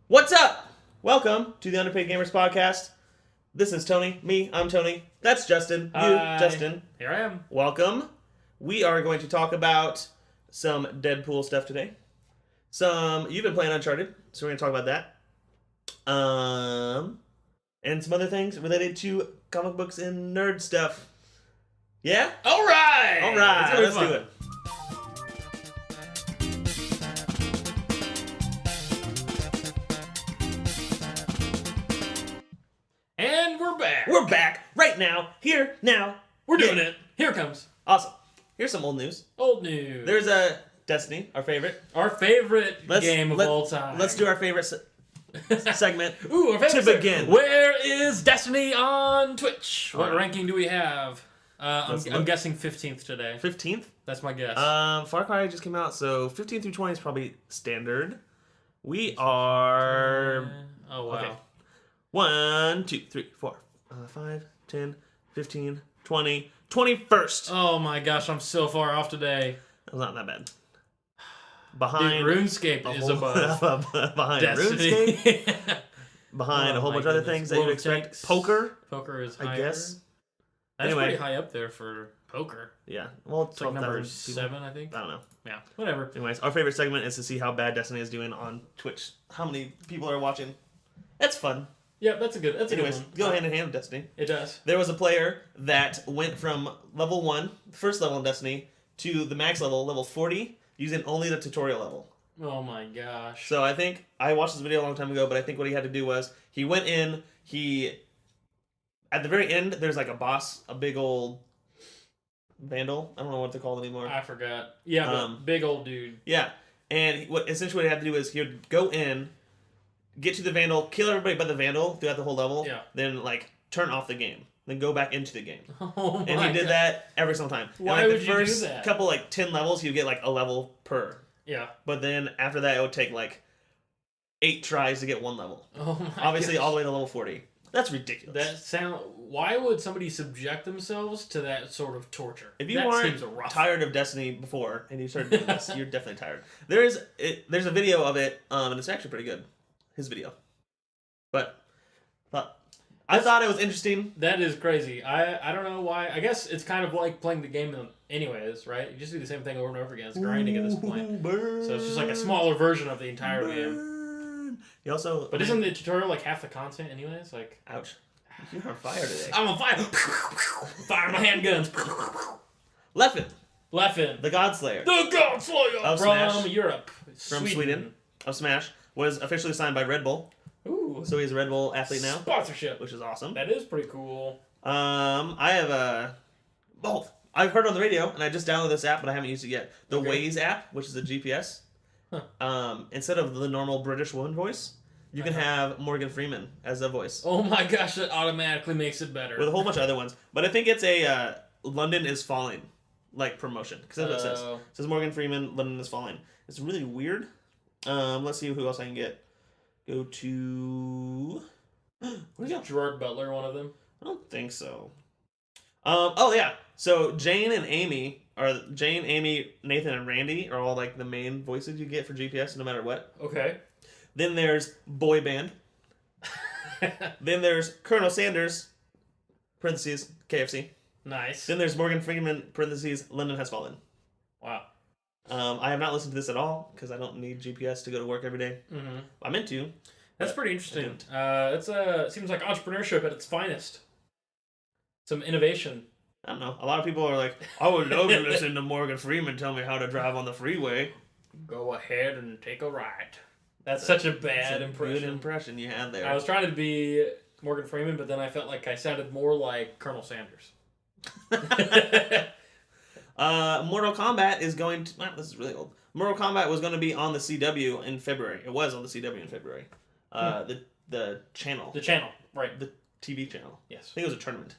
What's up? Welcome to the Underpaid Gamers Podcast. This is Tony. I'm Tony. That's Justin. Hi. Justin. Here I am. Welcome. We are going to talk about some Deadpool stuff today. You've been playing Uncharted, so we're going to talk about that. And some other things related to comic books and nerd stuff. Yeah? All right. Let's do it. And we're back. We're back right now, here, now. We're doing it. Here it comes. Awesome. Here's some old news. Old news. There's a Destiny, our favorite. Our favorite game of all time. Let's do our favorite segment. Ooh, our favorite to begin. Where is Destiny on Twitch? What right. ranking do we have? I'm guessing 15th today. 15th? That's my guess. Far Cry just came out, so 15 through 20 is probably standard. We are... Oh, wow. Okay. 1, 2, 3, 4, 5, 10, 15, 20, 21st. Oh my gosh, I'm so far off today. It's not that bad. Behind... Dude, RuneScape is above. Behind Destiny. RuneScape. Behind a whole bunch of other things that you expect. Poker. Poker is higher. I guess. That's pretty high up there for poker. Yeah. Well, it's like number 7, I think. I don't know. Yeah, whatever. Anyways, our favorite segment is to see how bad Destiny is doing on Twitch. How many people are watching. That's fun. Yeah, that's a good one. Go hand in hand with Destiny. It does. There was a player that went from level 1, first level in Destiny, to the max level 40, using only the tutorial level. Oh my gosh. So I watched this video a long time ago, but I think what he had to do was, he went in, at the very end, there's like a boss, a big old vandal. I don't know what they're called anymore. I forgot. Yeah, but big old dude. Yeah. And what he had to do is, he would go in, get to the vandal, kill everybody but the vandal throughout the whole level, then turn off the game, then go back into the game. Oh my and he did that every single time. Why and would the you first do that? couple 10 levels, he would get a level per. Yeah. But then after that, it would take 8 tries to get 1 level. Oh my Obviously, gosh. all the way to level 40. That's ridiculous. Why would somebody subject themselves to that sort of torture? If you weren't tired of Destiny before and you started doing this, you're definitely tired. There's a video of it, and it's actually pretty good. His video. But I thought it was interesting. That is crazy. I don't know why. I guess it's kind of like playing the game anyways, right? You just do the same thing over and over again. It's grinding at this point. Burn. So it's just like a smaller version of the entire game. You also... But isn't the tutorial half the content anyways? Ouch. You're on fire today. I'm on fire. Fire my handguns. Leffen. The Godslayer. The Godslayer. Of from Smash. Europe. From Sweden. Of Smash. Was officially signed by Red Bull. Ooh. So he's a Red Bull athlete now. Sponsorship. Which is awesome. That is pretty cool. I have both. I've heard on the radio, and I just downloaded this app, but I haven't used it yet. The Waze app, which is a GPS. Huh. Instead of the normal British woman voice, you can have Morgan Freeman as a voice. Oh my gosh, that automatically makes it better. With a whole bunch of other ones. But I think it's a London is Falling promotion. Because that's what it says. It says Morgan Freeman, London is Falling. It's really weird. Let's see who else I can get. Go to... Where'd go? Gerard Butler, one of them? I don't think so. Oh, yeah. So Jane, Amy, Nathan, and Randy are all the main voices you get for GPS no matter what. Okay. Then there's Boy Band. Then there's Colonel Sanders, parentheses, KFC. Nice. Then there's Morgan Freeman, parentheses, London has fallen. Wow. I have not listened to this at all because I don't need GPS to go to work every day. Mm-hmm. I'm into. That's pretty interesting. It seems like entrepreneurship at its finest. Some innovation. I don't know. A lot of people are like, I would love to listen to Morgan Freeman tell me how to drive on the freeway. Go ahead and take a ride. That's such a bad impression. Good impression you had there. I was trying to be Morgan Freeman, but then I felt like I sounded more like Colonel Sanders. Mortal Kombat is going to... Wow, this is really old. Mortal Kombat was going to be on the CW in February. It was on the CW in February. The channel. The channel, right. The TV channel. Yes. I think it was a tournament.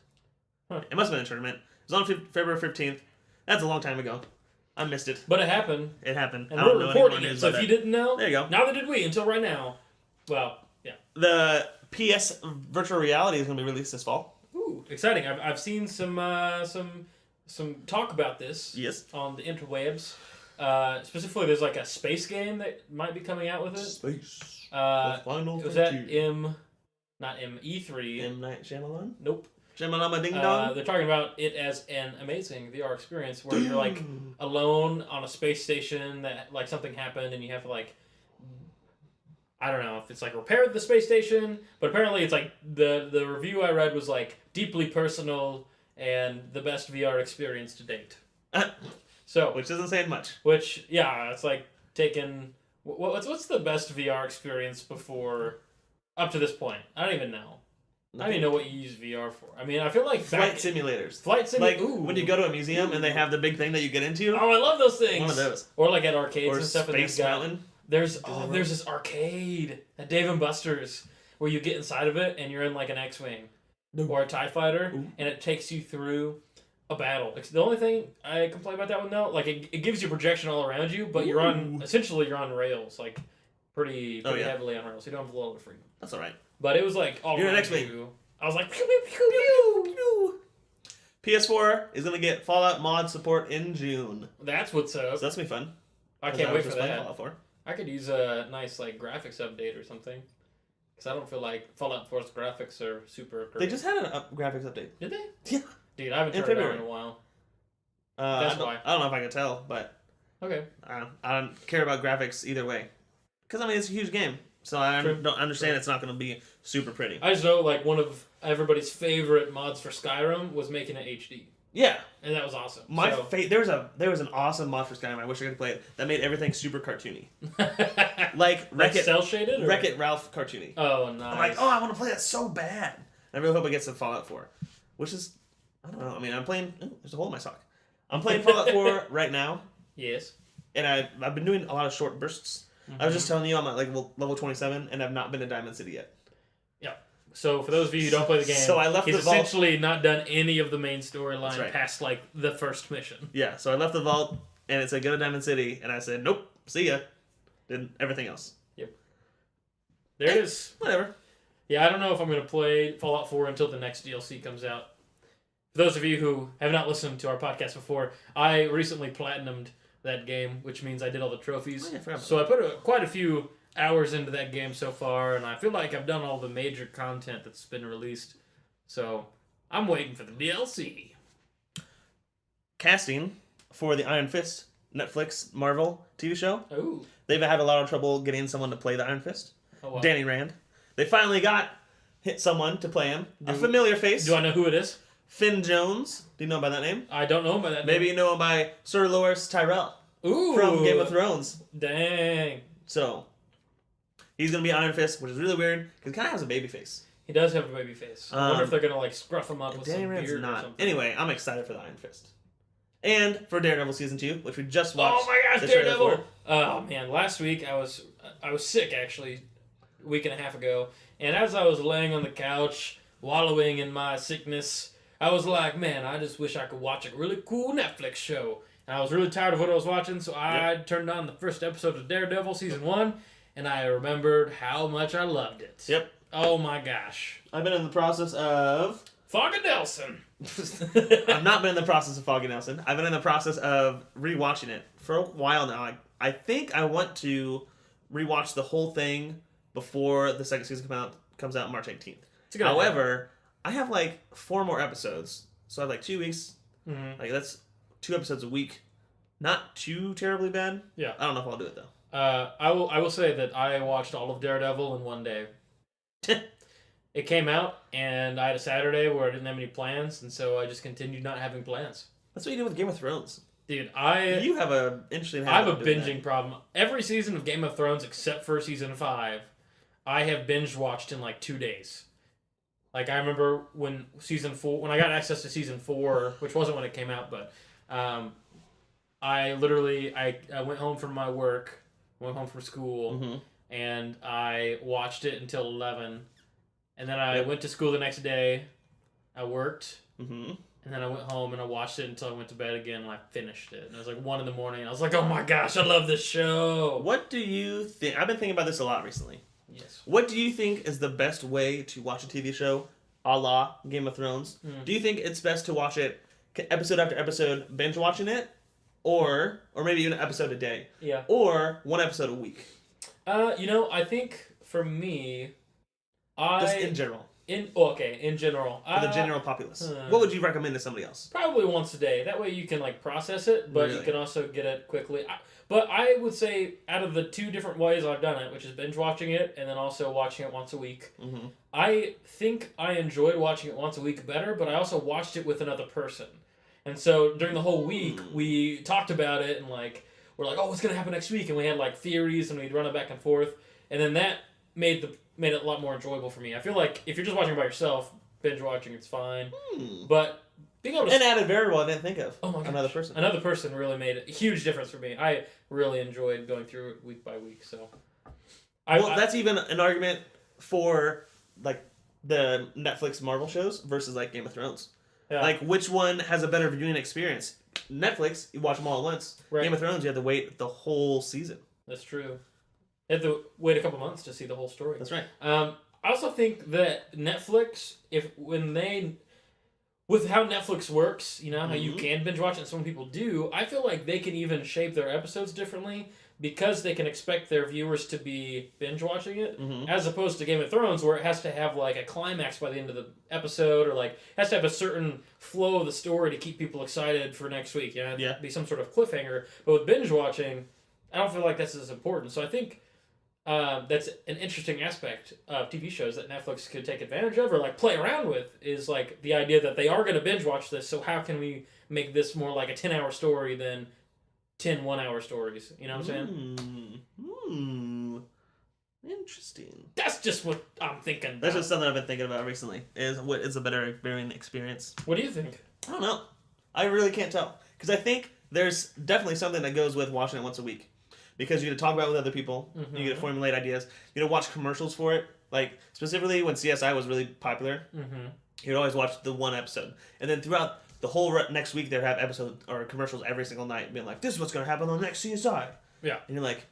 Huh. It must have been a tournament. It was on February 15th. That's a long time ago. I missed it. But it happened. It happened. And we're reporting it, so if you didn't know... There you go. Neither did we until right now. Well, yeah. The PS virtual reality is going to be released this fall. Ooh, exciting. I've seen some talk about this. Yes. On the interwebs. Specifically, there's like a space game that might be coming out with it. Space. Was that E3? M. Night Shyamalan? Nope. Shyamalan Ding Dong? They're talking about it as an amazing VR experience where you're like alone on a space station that like something happened and you have to like, I don't know if it's like repair the space station, but apparently it's like the review I read was like deeply personal and the best VR experience to date. So which isn't saying much. Which it's like taking what's the best VR experience before up to this point? I don't even know. I don't even know what you use VR for. I mean, I feel like flight simulators. Like when you go to a museum and they have the big thing that you get into. Oh, I love those things. One of those. Or like at arcades or and stuff. Space Mountain. There's this arcade at Dave and Buster's where you get inside of it and you're in like an X-wing or a TIE fighter and it takes you through a battle. It's the only thing I complain about that one though. Like it gives you projection all around you, but you're on rails, like pretty heavily on rails. You don't have a little bit of freedom. That's all right. But it was like all you're around an X-wing. you. I was like pew pew pew pew pew. PS4 is gonna get Fallout mod support in June. That's what's up. So that's gonna be fun. I can't wait for that. I could use a nice like graphics update or something. Because I don't feel like Fallout 4's graphics are super great. They just had a graphics update. Did they? Yeah. Dude, I haven't turned it on in a while. That's why. I don't know if I can tell, but okay. I don't care about graphics either way. Because, I mean, it's a huge game. So I don't understand it's not going to be super pretty. I just know, like, one of everybody's favorite mods for Skyrim was making it HD. Yeah. And that was awesome. There was an awesome mod for Skyrim. I wish I could play it. That made everything super cartoony. Like cell shaded? Wreck-It Ralph cartoony. Oh, nice. I'm like, oh, I want to play that so bad. And I really hope it gets to Fallout 4. Which is, I don't know. I mean, I'm playing... Oh, there's a hole in my sock. I'm playing Fallout 4 right now. Yes. And I've been doing a lot of short bursts. Mm-hmm. I was just telling you I'm at like level 27 and I've not been to Diamond City yet. Yeah. So for those of you who don't play the game, so I left he's the vault. Essentially not done any of the main storyline right. past like the first mission. Yeah. So I left the vault and it said go to Diamond City and I said nope, see ya. Did everything else. Yep. There it is. Whatever. Yeah, I don't know if I'm going to play Fallout 4 until the next DLC comes out. For those of you who have not listened to our podcast before, I recently platinumed that game, which means I did all the trophies. Oh, yeah, so I put quite a few hours into that game so far, and I feel like I've done all the major content that's been released. So I'm waiting for the DLC. Casting for the Iron Fist Netflix Marvel TV show. Ooh. They've had a lot of trouble getting someone to play the Iron Fist. Oh, wow. Danny Rand. They finally hit someone to play him. A familiar face. Do I know who it is? Finn Jones. Do you know him by that name? I don't know him by that name. Maybe you know him by Sir Loras Tyrell. Ooh. From Game of Thrones. Dang. So, he's going to be Iron Fist, which is really weird, because he kind of has a baby face. He does have a baby face. I wonder if they're going to like scruff him up with Danny some Rand's beard not. or something. Anyway, I'm excited for the Iron Fist. And for Daredevil Season 2, which we just watched. Oh my gosh, Daredevil! Oh man, last week I was sick actually, a week and a half ago. And as I was laying on the couch, wallowing in my sickness, I was like, man, I just wish I could watch a really cool Netflix show. And I was really tired of what I was watching, so I turned on the first episode of Daredevil Season 1, and I remembered how much I loved it. Yep. Oh my gosh. I've been in the process of... Foggy Nelson. I've not been in the process of Foggy Nelson. I've been in the process of rewatching it for a while now. I think I want to rewatch the whole thing before the second season comes out March 18th. However, I have like 4 more episodes, so I have like 2 weeks. Mm-hmm. Like that's 2 episodes a week. Not too terribly bad. Yeah. I don't know if I'll do it though. I will say that I watched all of Daredevil in one day. It came out, and I had a Saturday where I didn't have any plans, and so I just continued not having plans. That's what you do with Game of Thrones. Dude, you have a interesting. I have a binging problem. Every season of Game of Thrones, except for season 5, I have binge watched in like 2 days. Like I remember when season 4, when I got access to season 4, which wasn't when it came out, but I went home from my work, went home from school, and I watched it until 11. And then I went to school the next day. I worked. And then I went home and I watched it until I went to bed again and I finished it. And it was like 1 a.m. and I was like, oh my gosh, I love this show. What do you think? I've been thinking about this a lot recently. Yes. What do you think is the best way to watch a TV show a la Game of Thrones? Do you think it's best to watch it episode after episode, binge watching it? or maybe even an episode a day. Yeah. Or one episode a week. I think for me, just in general. In general. For the general populace. What would you recommend to somebody else? Probably once a day. That way you can process it, but you can also get it quickly. But I would say out of the two different ways I've done it, which is binge watching it and then also watching it once a week, I think I enjoyed watching it once a week better, but I also watched it with another person. And so during the whole week, we talked about it and we're like, oh, what's going to happen next week? And we had theories and we'd run it back and forth. And then that made it a lot more enjoyable for me. I feel like if you're just watching it by yourself, binge watching, it's fine. But being able to... An added variable I didn't think of. Oh my gosh. Another person. Another person really made a huge difference for me. I really enjoyed going through it week by week. So, that's even an argument for the Netflix Marvel shows versus Game of Thrones. Yeah. Which one has a better viewing experience? Netflix, you watch them all at once. Right. Game of Thrones, you have to wait the whole season. That's true. You have to wait a couple months to see the whole story. That's right. I also think that Netflix, with how Netflix works, how you can binge watch it and some people do, I feel like they can even shape their episodes differently because they can expect their viewers to be binge watching it, as opposed to Game of Thrones where it has to have a climax by the end of the episode or has to have a certain flow of the story to keep people excited for next week. Be some sort of cliffhanger. But with binge watching, I don't feel like that's as important. So I think that's an interesting aspect of TV shows that Netflix could take advantage of or play around with is the idea that they are going to binge watch this. So how can we make this more like a 10-hour story than 10 1-hour stories? You know what I'm saying? Interesting. That's just what I'm thinking about. That's just something I've been thinking about recently. Is what is a better viewing experience? What do you think? I don't know. I really can't tell because I think there's definitely something that goes with watching it once a week. Because you get to talk about it with other people, you get to formulate ideas, you get to watch commercials for it. Specifically when CSI was really popular, you'd always watch the one episode. And then throughout the whole next week, they'd have episodes or commercials every single night being like, this is what's going to happen on the next CSI. Yeah. And you're like,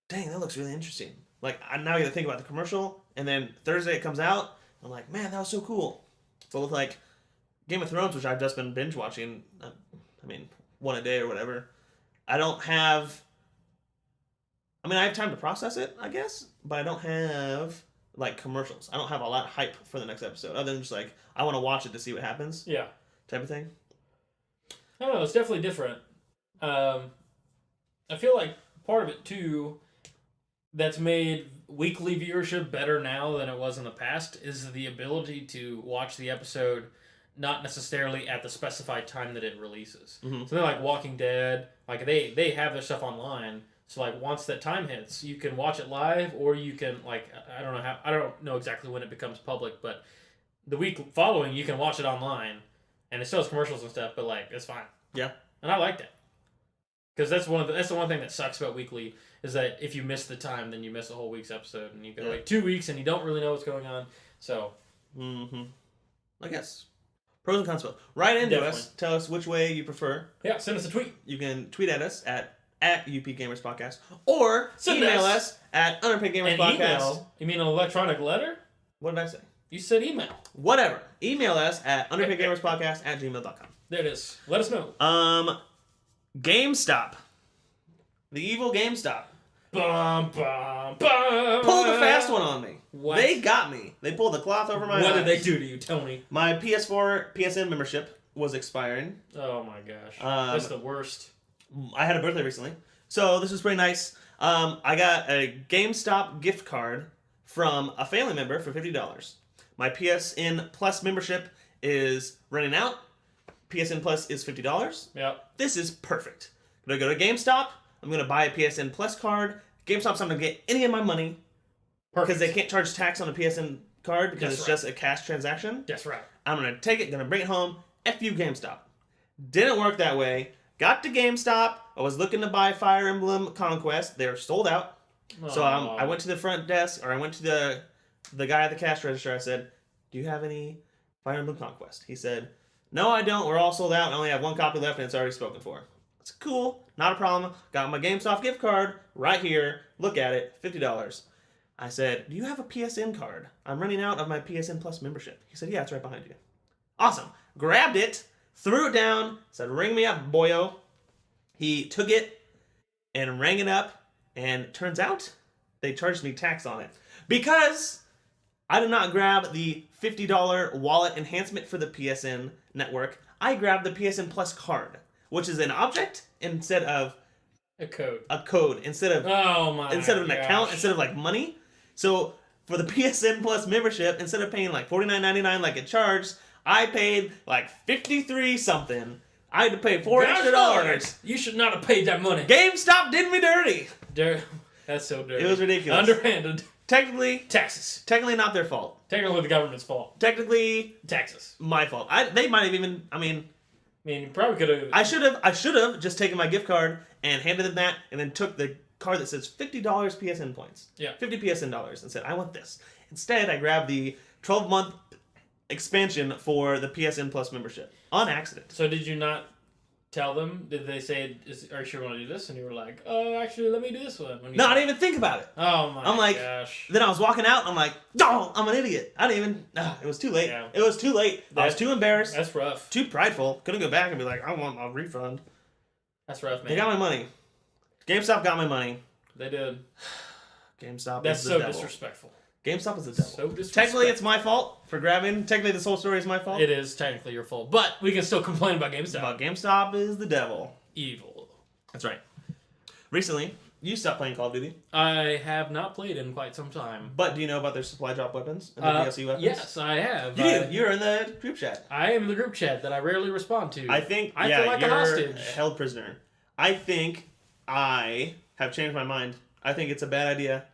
dang, that looks really interesting. Now you got to think about the commercial, and then Thursday it comes out, I'm like, man, that was so cool. So with Game of Thrones, which I've just been binge watching, one a day or whatever, I have time to process it, I guess, but I don't have, commercials. I don't have a lot of hype for the next episode, other than just, I want to watch it to see what happens. Yeah. Type of thing. I don't know, it's definitely different. I feel like part of it, too, that's made weekly viewership better now than it was in the past is the ability to watch the episode not necessarily at the specified time that it releases. Something like Walking Dead, they have their stuff online. So once that time hits, you can watch it live, or you can I don't know exactly when it becomes public, but the week following you can watch it online, and it still has commercials and stuff, but it's fine. Yeah, and I liked it because that's the one thing that sucks about weekly is that if you miss the time, then you miss a whole week's episode, and you can wait 2 weeks and you don't really know what's going on. So, I guess pros and cons. Write into us. Tell us which way you prefer. Yeah, send us a tweet. You can tweet at us at UP Gamers Podcast, or email us at Underpaid Gamers Podcast. Email? You mean an electronic letter? What did I say? You said email. Whatever. Email us at underpaidgamerspodcast@gmail.com. There it is. Let us know. GameStop. The evil GameStop. Bum, bum, bum. Pulled a fast one on me. What? They got me. They pulled the cloth over my eyes. What did they do to you, Tony? My PS4 PSN membership was expiring. Oh my gosh. That's the worst. I had a birthday recently, so this was pretty nice. I got a GameStop gift card from a family member for $50. My PSN Plus membership is running out. PSN Plus is $50. Yep. This is perfect. I'm going to go to GameStop. I'm going to buy a PSN Plus card. GameStop's not going to get any of my money because they can't charge tax on a PSN card because it's just a cash transaction. That's right. I'm going to take it, going to bring it home. F you, GameStop. Didn't work that way. Got to GameStop. I was looking to buy Fire Emblem Conquest. They're sold out. So I went to the front desk, or I went to the guy at the cash register. I said, do you have any Fire Emblem Conquest? He said, no, I don't. We're all sold out. I only have one copy left, and it's already spoken for. It's cool. Not a problem. Got my GameStop gift card right here. Look at it. $50. I said, do you have a PSN card? I'm running out of my PSN Plus membership. He said, yeah, it's right behind you. Awesome. Grabbed it. Threw it down, said, ring me up, boyo. He took it and rang it up, and it turns out they charged me tax on it. Because I did not grab the $50 wallet enhancement for the PSN network. I grabbed the PSN Plus card, which is an object instead of a code. Instead of an account, instead of like money. So for the PSN Plus membership, instead of paying like $49.99 like it charged, I paid like $53 something. I had to pay $4 extra. You should not have paid that money. GameStop did me dirty. That's so dirty. It was ridiculous. Underhanded. Technically, taxes. Technically not their fault. Technically the government's fault. Technically, taxes. My fault. They might have even. I mean, you probably could have. I should have just taken my gift card and handed them that, and then took the card that says $50 PSN points. Yeah. 50 PSN dollars, and said, I want this. Instead, I grabbed the 12-month expansion for the PSN Plus membership on accident. So did you not tell them? Did they say, "Are you sure you want to do this?" And you were like, "Oh, actually, let me do this one." No, I didn't even think about it. Oh my! I'm like, gosh. Then I was walking out. I'm like, "Oh, I'm an idiot." I didn't even. It was too late. Yeah. It was too late. I was too embarrassed. That's rough. Too prideful. Couldn't go back and be like, "I want my refund." That's rough, man. They got my money. GameStop got my money. They did. GameStop. That's is the so devil. disrespectful. GameStop is the devil. So disrespectful. Technically, it's my fault for grabbing. Technically, this whole story is my fault. It is technically your fault, but we can still complain about GameStop. But GameStop is the devil. Evil. That's right. Recently, you stopped playing Call of Duty. I have not played in quite some time. But do you know about their supply drop weapons and the DLC weapons? Yes, I have. You do. You're in the group chat. I am in the group chat that I rarely respond to. I feel like a hostage. Held prisoner. I think I have changed my mind. I think it's a bad idea.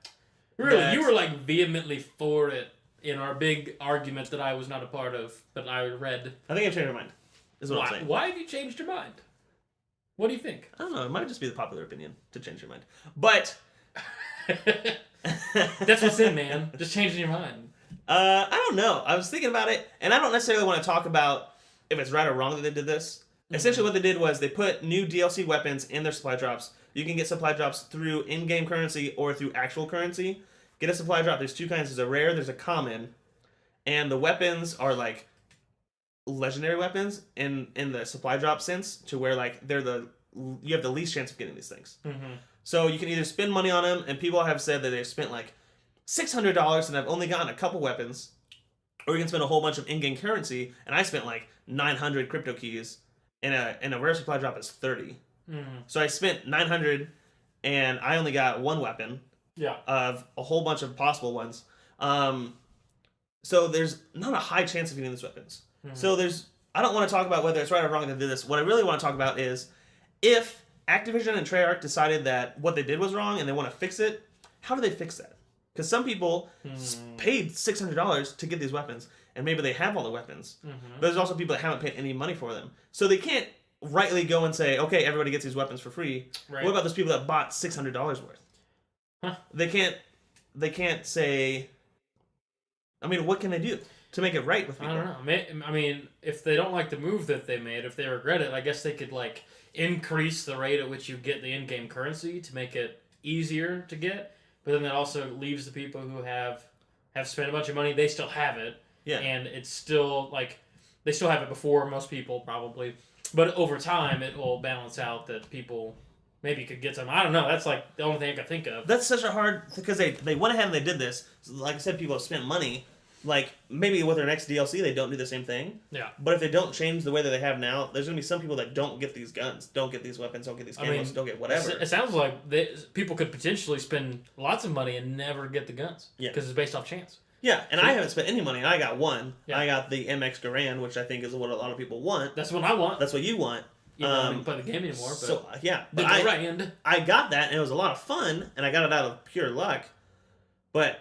Really? You were like vehemently for it in our big argument that I was not a part of, but I read. I think I've changed my mind. Is what I'm saying. Why have you changed your mind? What do you think? I don't know. It might just be the popular opinion to change your mind. But that's what's in, man. Just changing your mind. I don't know. I was thinking about it, and I don't necessarily want to talk about if it's right or wrong that they did this. Mm-hmm. Essentially, what they did was they put new DLC weapons in their supply drops. You can get supply drops through in-game currency or through actual currency. Get a supply drop. There's two kinds. There's a rare, there's a common. And the weapons are like legendary weapons in the supply drop sense, to where like you have the least chance of getting these things. Mm-hmm. So you can either spend money on them, and people have said that they've spent like $600 and I've only gotten a couple weapons, or you can spend a whole bunch of in-game currency, and I spent like 900 crypto keys, and a rare supply drop is 30. Mm-hmm. So I spent 900, and I only got one weapon. Yeah. Of a whole bunch of possible ones. So there's not a high chance of getting these weapons. Mm-hmm. So I don't want to talk about whether it's right or wrong to do this. What I really want to talk about is if Activision and Treyarch decided that what they did was wrong and they want to fix it, how do they fix that? Because some people paid $600 to get these weapons, and maybe they have all the weapons. Mm-hmm. But there's also people that haven't paid any money for them. So they can't rightly go and say, okay, everybody gets these weapons for free. Right. What about those people that bought $600 worth? Huh. They can't say. I mean, what can they do to make it right with people? I don't know. I mean, if they don't like the move that they made, if they regret it, I guess they could like increase the rate at which you get the in-game currency to make it easier to get. But then that also leaves the people who have spent a bunch of money. They still have it, yeah, and it's still like they still have it before most people probably. But over time, it will balance out that people maybe could get some. I don't know. That's like the only thing I could think of. That's such a hard, because they went ahead and they did this. Like I said, people have spent money. Like maybe with their next DLC, they don't do the same thing. Yeah. But if they don't change the way that they have now, there's gonna be some people that don't get these guns, don't get these weapons, don't get these camos, don't get whatever. It sounds like people could potentially spend lots of money and never get the guns. Yeah. Because it's based off chance. Yeah, and I haven't spent any money, and I got one. Yeah. I got the MX Garand, which I think is what a lot of people want. That's what I want. That's what you want. You know, I don't play the game anymore, but so yeah, but I got that, and it was a lot of fun, and I got it out of pure luck. But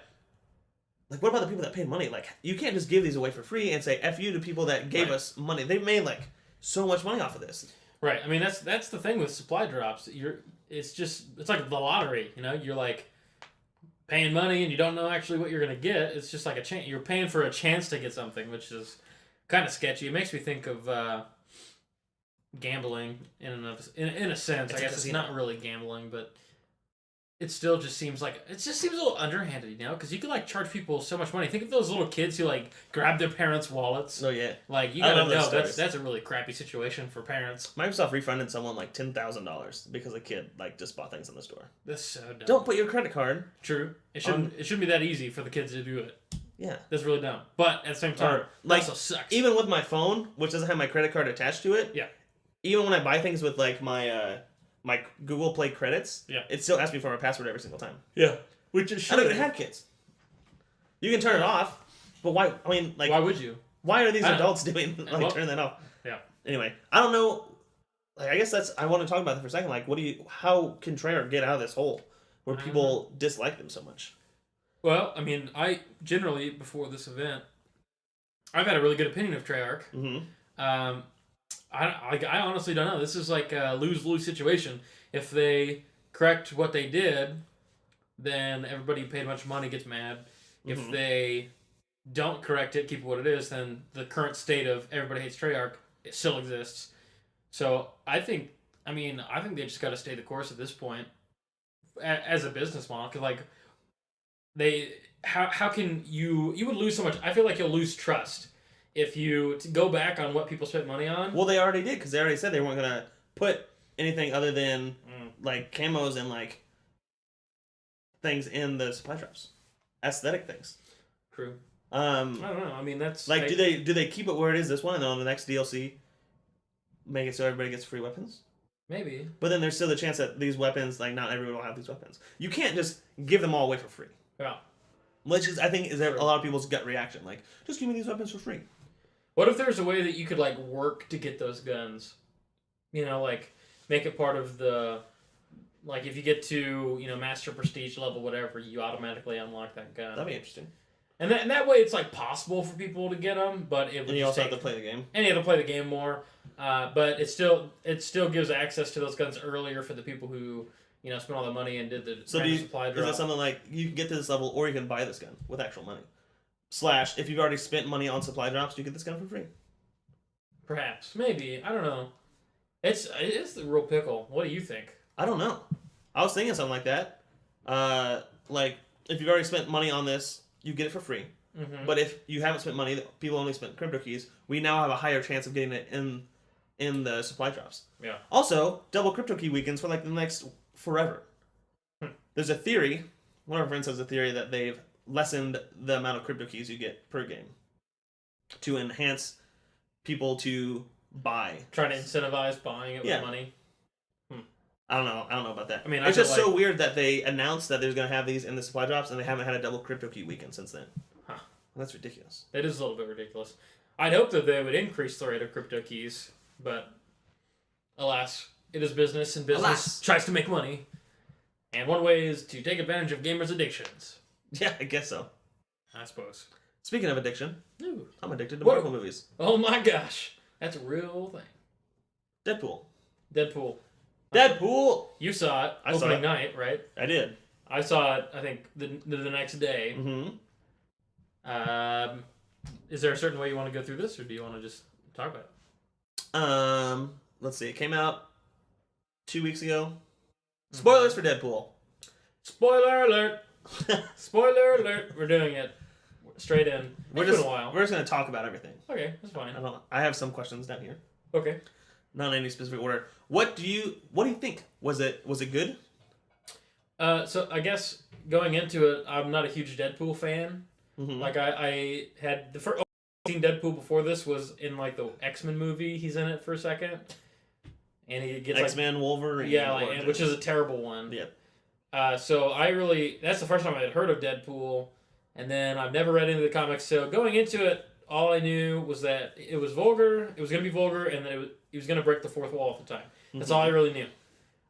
like, what about the people that paid money? Like, you can't just give these away for free and say F you to people that gave us money. They've made like so much money off of this. Right. I mean, that's the thing with supply drops. It's like the lottery. You know, you're like paying money and you don't know actually what you're gonna get. It's just like a chance. You're paying for a chance to get something, which is kind of sketchy. It makes me think of gambling in a sense. I guess it's not really gambling, but it still just seems like it just seems a little underhanded, you know, because you could like charge people so much money. Think of those little kids who like grab their parents' wallets. Oh yeah, like you gotta know that's a really crappy situation for parents. Microsoft refunded someone like $10,000 because a kid like just bought things in the store. That's so dumb. Don't put your credit card. True. It shouldn't be that easy for the kids to do it. Yeah, that's really dumb. But at the same time, like, it also sucks. Even with my phone, which doesn't have my credit card attached to it. Yeah. Even when I buy things with like my my Google Play credits, yeah, it still asks me for my password every single time. Yeah, which is I don't even have kids. You can turn it off, but why? I mean, like, why would you? Why are these adults doing turning that off? Yeah. Anyway, I don't know. Like, I guess I want to talk about that for a second. Like, how can Treyarch get out of this hole where people dislike them so much? Well, I mean, I generally before this event, I've had a really good opinion of Treyarch. Mm-hmm. I honestly don't know. This is like a lose-lose situation. If they correct what they did, then everybody who paid a bunch of money gets mad. Mm-hmm. If they don't correct it, keep it what it is, then the current state of everybody hates Treyarch, it still exists. So I think they just got to stay the course at this point as a business model. Because like how can you would lose so much? I feel like you'll lose trust. If you go back on what people spent money on... Well, they already did, because they already said they weren't going to put anything other than, like, camos and, like, things in the supply drops. Aesthetic things. True. I don't know. I mean, that's... Like, do they keep it where it is this one, and then on the next DLC, make it so everybody gets free weapons? Maybe. But then there's still the chance that these weapons, like, not everyone will have these weapons. You can't just give them all away for free. Yeah. Which is, I think, is a lot of people's gut reaction. Like, just give me these weapons for free. What if there's a way that you could, like, work to get those guns? You know, like, make it part of the... Like, if you get to, you know, Master Prestige level, whatever, you automatically unlock that gun. That'd be interesting. And that way it's, like, possible for people to get them, but it would And you also have to play the game. And you have to play the game more. But it still gives access to those guns earlier for the people who, you know, spent all the money and did the supply drop. Is that something like, you can get to this level, or you can buy this gun with actual money? / if you've already spent money on supply drops, you get this gun for free. Perhaps. Maybe. I don't know. It's the real pickle. What do you think? I don't know. I was thinking something like that. Like, if you've already spent money on this, you get it for free. Mm-hmm. But if you haven't spent money, people only spent crypto keys, we now have a higher chance of getting it in the supply drops. Yeah. Also, double crypto key weekends for like the next forever. There's a theory, one of our friends has a theory that they've lessened the amount of crypto keys you get per game to enhance people to buy. Trying to incentivize buying it with money. I don't know about that. I mean, it's just so weird that they announced that there's going to have these in the supply drops and they haven't had a double crypto key weekend since then. Huh. That's ridiculous. It is a little bit ridiculous. I'd hope that they would increase the rate of crypto keys, but alas, it is business, and business tries to make money. And one way is to take advantage of gamers' addictions. Yeah, I guess so. I suppose. Speaking of addiction, Ooh. I'm addicted to Marvel movies. Oh my gosh. That's a real thing. Deadpool. You saw it opening night, right? I did. I saw it, I think, the next day. Mm-hmm. Is there a certain way you want to go through this, or do you want to just talk about it? Let's see. It came out 2 weeks ago. Spoilers for Deadpool. Spoiler alert. Spoiler alert. We're doing it straight in. We're just going to talk about everything. Okay, that's fine. I have some questions down here. Okay. Not in any specific order. What do you think? Was it good? So I guess going into it, I'm not a huge Deadpool fan. Mm-hmm. Like I had the first seen Deadpool before this was in like the X-Men movie. He's in it for a second. And he gets X-Men, Wolverine. Yeah, which is a terrible one. Yeah. So that's the first time I had heard of Deadpool, and then I've never read into the comics. So going into it, all I knew was that it was vulgar. It was going to be vulgar, and that he was going to break the fourth wall at the time. That's all I really knew.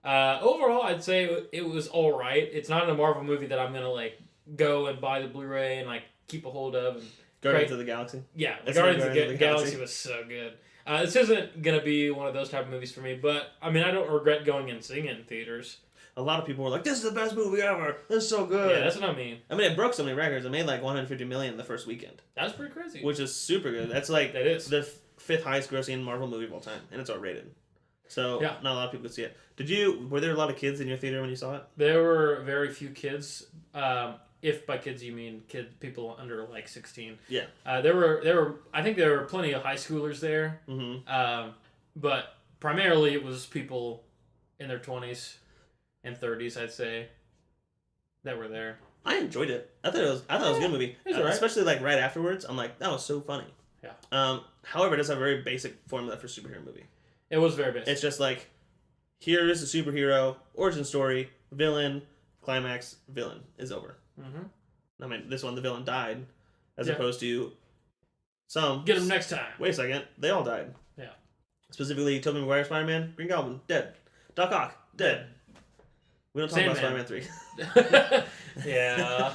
Overall, I'd say it was all right. It's not a Marvel movie that I'm going to like go and buy the Blu-ray and like keep a hold of. And Guardians of the Galaxy. Yeah, Guardians of the Galaxy was so good. This isn't going to be one of those type of movies for me, but, I mean, I don't regret going and seeing it in theaters. A lot of people were like, this is the best movie ever. This is so good. Yeah, that's what I mean. I mean, it broke so many records. It made like $150 million the first weekend. That's pretty crazy. Which is super good. That's like the fifth highest grossing Marvel movie of all time, and it's R-rated. So not a lot of people could see it. Were there a lot of kids in your theater when you saw it? There were very few kids. If by kids you mean people under like 16. Yeah. There were. I think there were plenty of high schoolers there. Mm-hmm. But primarily it was people in their 20s and 30s, I'd say, that were there. I enjoyed it. I thought it was a good movie. It was alright. Especially like right afterwards. I'm like, that was so funny. Yeah. However, it does have a very basic formula for superhero movie. It was very basic. It's just like, here is a superhero, origin story, villain, climax, villain is over. Mm-hmm. I mean, this one, the villain died, as opposed to some. Get him next time. Wait a second, they all died. Yeah. Specifically, Tobey Maguire Spider-Man, Green Goblin, dead. Doc Ock, dead. We don't talk about Spider-Man 3. Yeah.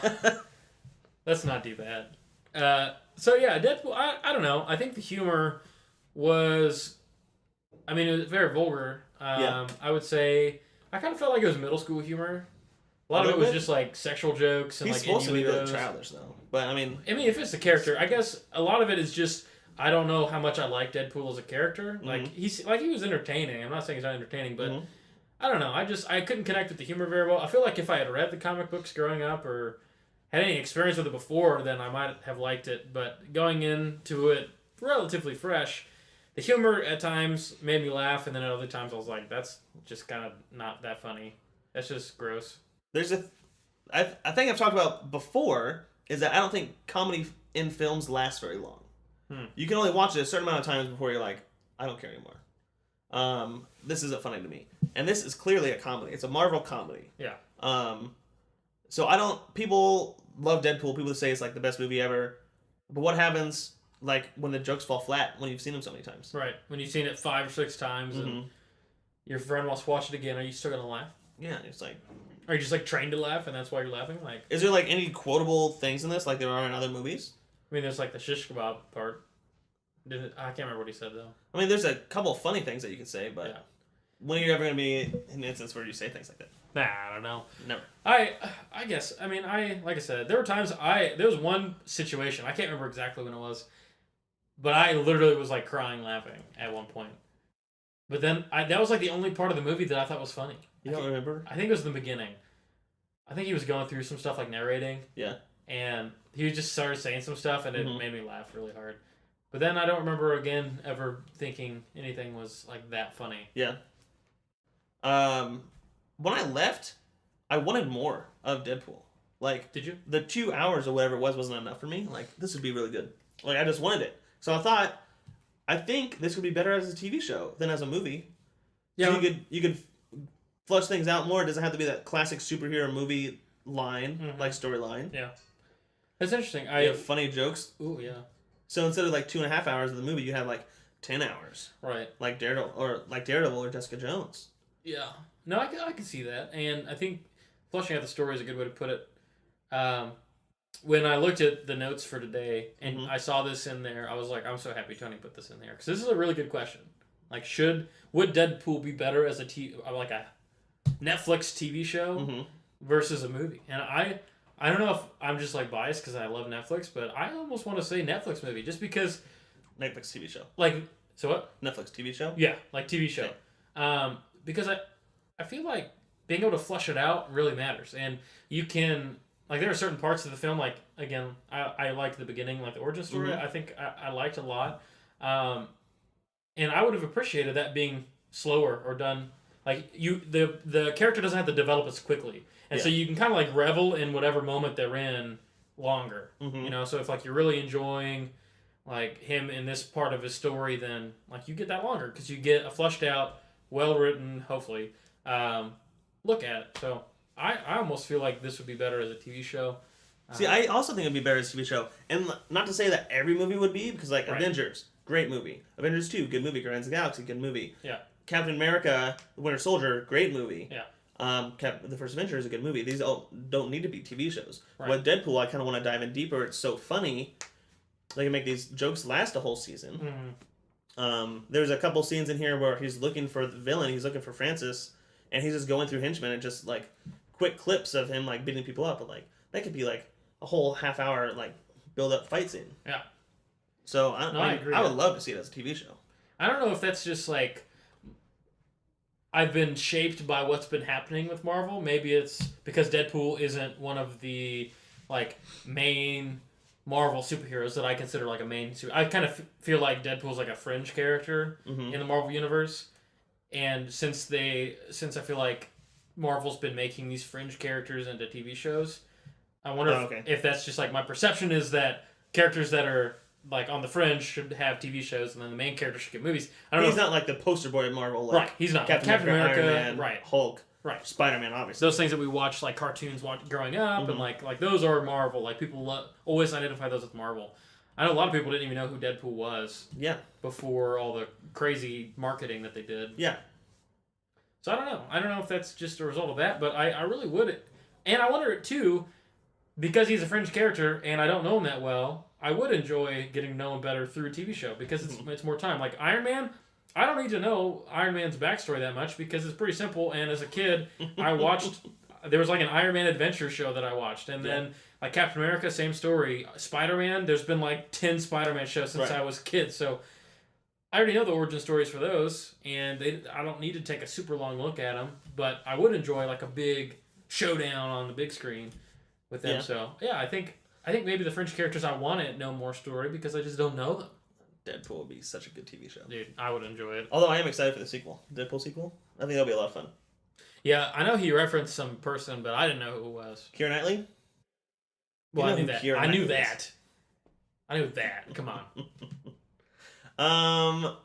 Let's not do that. So yeah, Deadpool, I don't know. I think the humor was, I mean, it was very vulgar. I would say, I kind of felt like it was middle school humor. A lot of it was just like sexual jokes and He's like supposed to be really innuendos. childish though, but I mean, if it's the character, I guess a lot of it is just, I don't know how much I like Deadpool as a character. Like he was entertaining. I'm not saying he's not entertaining, but I don't know. I couldn't connect with the humor very well. I feel like if I had read the comic books growing up or had any experience with it before, then I might have liked it. But going into it relatively fresh, the humor at times made me laugh, and then at other times I was like, that's just kind of not that funny. That's just gross. I think I've talked about before, is that I don't think comedy in films lasts very long. You can only watch it a certain amount of times before you're like, I don't care anymore. This isn't funny to me. And this is clearly a comedy. It's a Marvel comedy. Yeah. So people love Deadpool. People say it's like the best movie ever. But what happens like when the jokes fall flat when you've seen them so many times? Right. When you've seen it 5 or 6 times and your friend wants to watch it again, are you still going to laugh? Yeah, it's like... Are you just like trained to laugh and that's why you're laughing? Like, is there like any quotable things in this like there are in other movies? I mean, there's like the shish kebab part. I can't remember what he said though. I mean, there's a couple of funny things that you can say, but when are you ever going to be in an instance where you say things like that? Nah, I don't know. Never. I guess. I mean, like I said, there were times there was one situation, I can't remember exactly when it was, but I literally was like crying laughing at one point. But then that was like the only part of the movie that I thought was funny. You don't remember? I think it was the beginning. I think he was going through some stuff like narrating. Yeah. And he just started saying some stuff and it made me laugh really hard. But then I don't remember again ever thinking anything was like that funny. Yeah. When I left, I wanted more of Deadpool. Like, did you? The 2 hours or whatever it wasn't enough for me. Like, this would be really good. Like, I just wanted it. So I think this would be better as a TV show than as a movie. Yeah. So you could flush things out more. It doesn't have to be that classic superhero movie line, like storyline. Yeah. That's interesting. You have funny jokes. Ooh, yeah. So instead of like 2.5 hours of the movie, you have like 10 hours. Right. Like Daredevil or Jessica Jones. Yeah. No, I can see that. And I think flushing out the story is a good way to put it. When I looked at the notes for today and I saw this in there, I was like, I'm so happy Tony put this in there. Because this is a really good question. Like, would Deadpool be better as a Netflix TV show versus a movie? And I don't know if I'm just like biased because I love Netflix, but I almost want to say Netflix movie just because Netflix TV show. Like, so what? Netflix TV show? Yeah, like TV show. Okay. Because I feel like being able to flush it out really matters, and you can like there are certain parts of the film like again I liked the beginning, like the origin story. I think I liked a lot, and I would have appreciated that being slower or done. Like the character doesn't have to develop as quickly, and so you can kind of like revel in whatever moment they're in longer. You know, so if like you're really enjoying like him in this part of his story, then like you get that longer because you get a flushed out, well written, hopefully, look at it. So I almost feel like this would be better as a TV show. See, I also think it'd be better as a TV show, and not to say that every movie would be, because like Avengers, great movie. Avengers 2, good movie. Guardians of the Galaxy, good movie. Yeah. Captain America, The Winter Soldier, great movie. Yeah. The First Avenger is a good movie. These all don't need to be TV shows. Right. With Deadpool, I kind of want to dive in deeper. It's so funny. They can make these jokes last a whole season. There's a couple scenes in here where he's looking for the villain. He's looking for Francis, and he's just going through henchmen and just like quick clips of him like beating people up. But like that could be like a whole half hour like build up fight scene. Yeah. So I agree. I would love to see it as a TV show. I don't know if that's just like I've been shaped by what's been happening with Marvel. Maybe it's because Deadpool isn't one of the like main Marvel superheroes that I consider like a main. I kind of feel like Deadpool's like a fringe character in the Marvel universe, and since I feel like Marvel's been making these fringe characters into TV shows, I wonder if that's just like my perception is that characters that are like on the fringe should have TV shows, and then the main character should get movies. I don't know. He's not like the poster boy at Marvel, like right? He's not Captain America, Iron Man, right? Hulk, right? Spider-Man, obviously. Those things that we watched like cartoons growing up, and like those are Marvel. Like people always identify those with Marvel. I know a lot of people didn't even know who Deadpool was. Yeah. Before all the crazy marketing that they did. Yeah. So I don't know. I don't know if that's just a result of that, but I really would. And I wonder too, because he's a fringe character and I don't know him that well. I would enjoy getting to know him better through a TV show because it's more time. Like Iron Man, I don't need to know Iron Man's backstory that much because it's pretty simple. And as a kid, I watched. There was like an Iron Man adventure show that I watched, and then like Captain America, same story. Spider-Man, there's been like 10 Spider-Man shows since I was a kid, so I already know the origin stories for those, and I don't need to take a super long look at them. But I would enjoy like a big showdown on the big screen with them. Yeah. So yeah, I think maybe the French characters I want to know more story because I just don't know them. Deadpool would be such a good TV show. Dude, I would enjoy it. Although I am excited for the sequel. Deadpool sequel. I think that'll be a lot of fun. Yeah, I know he referenced some person, but I didn't know who it was. Keira Knightley? Well, I knew that. I knew that. I knew that. Come on.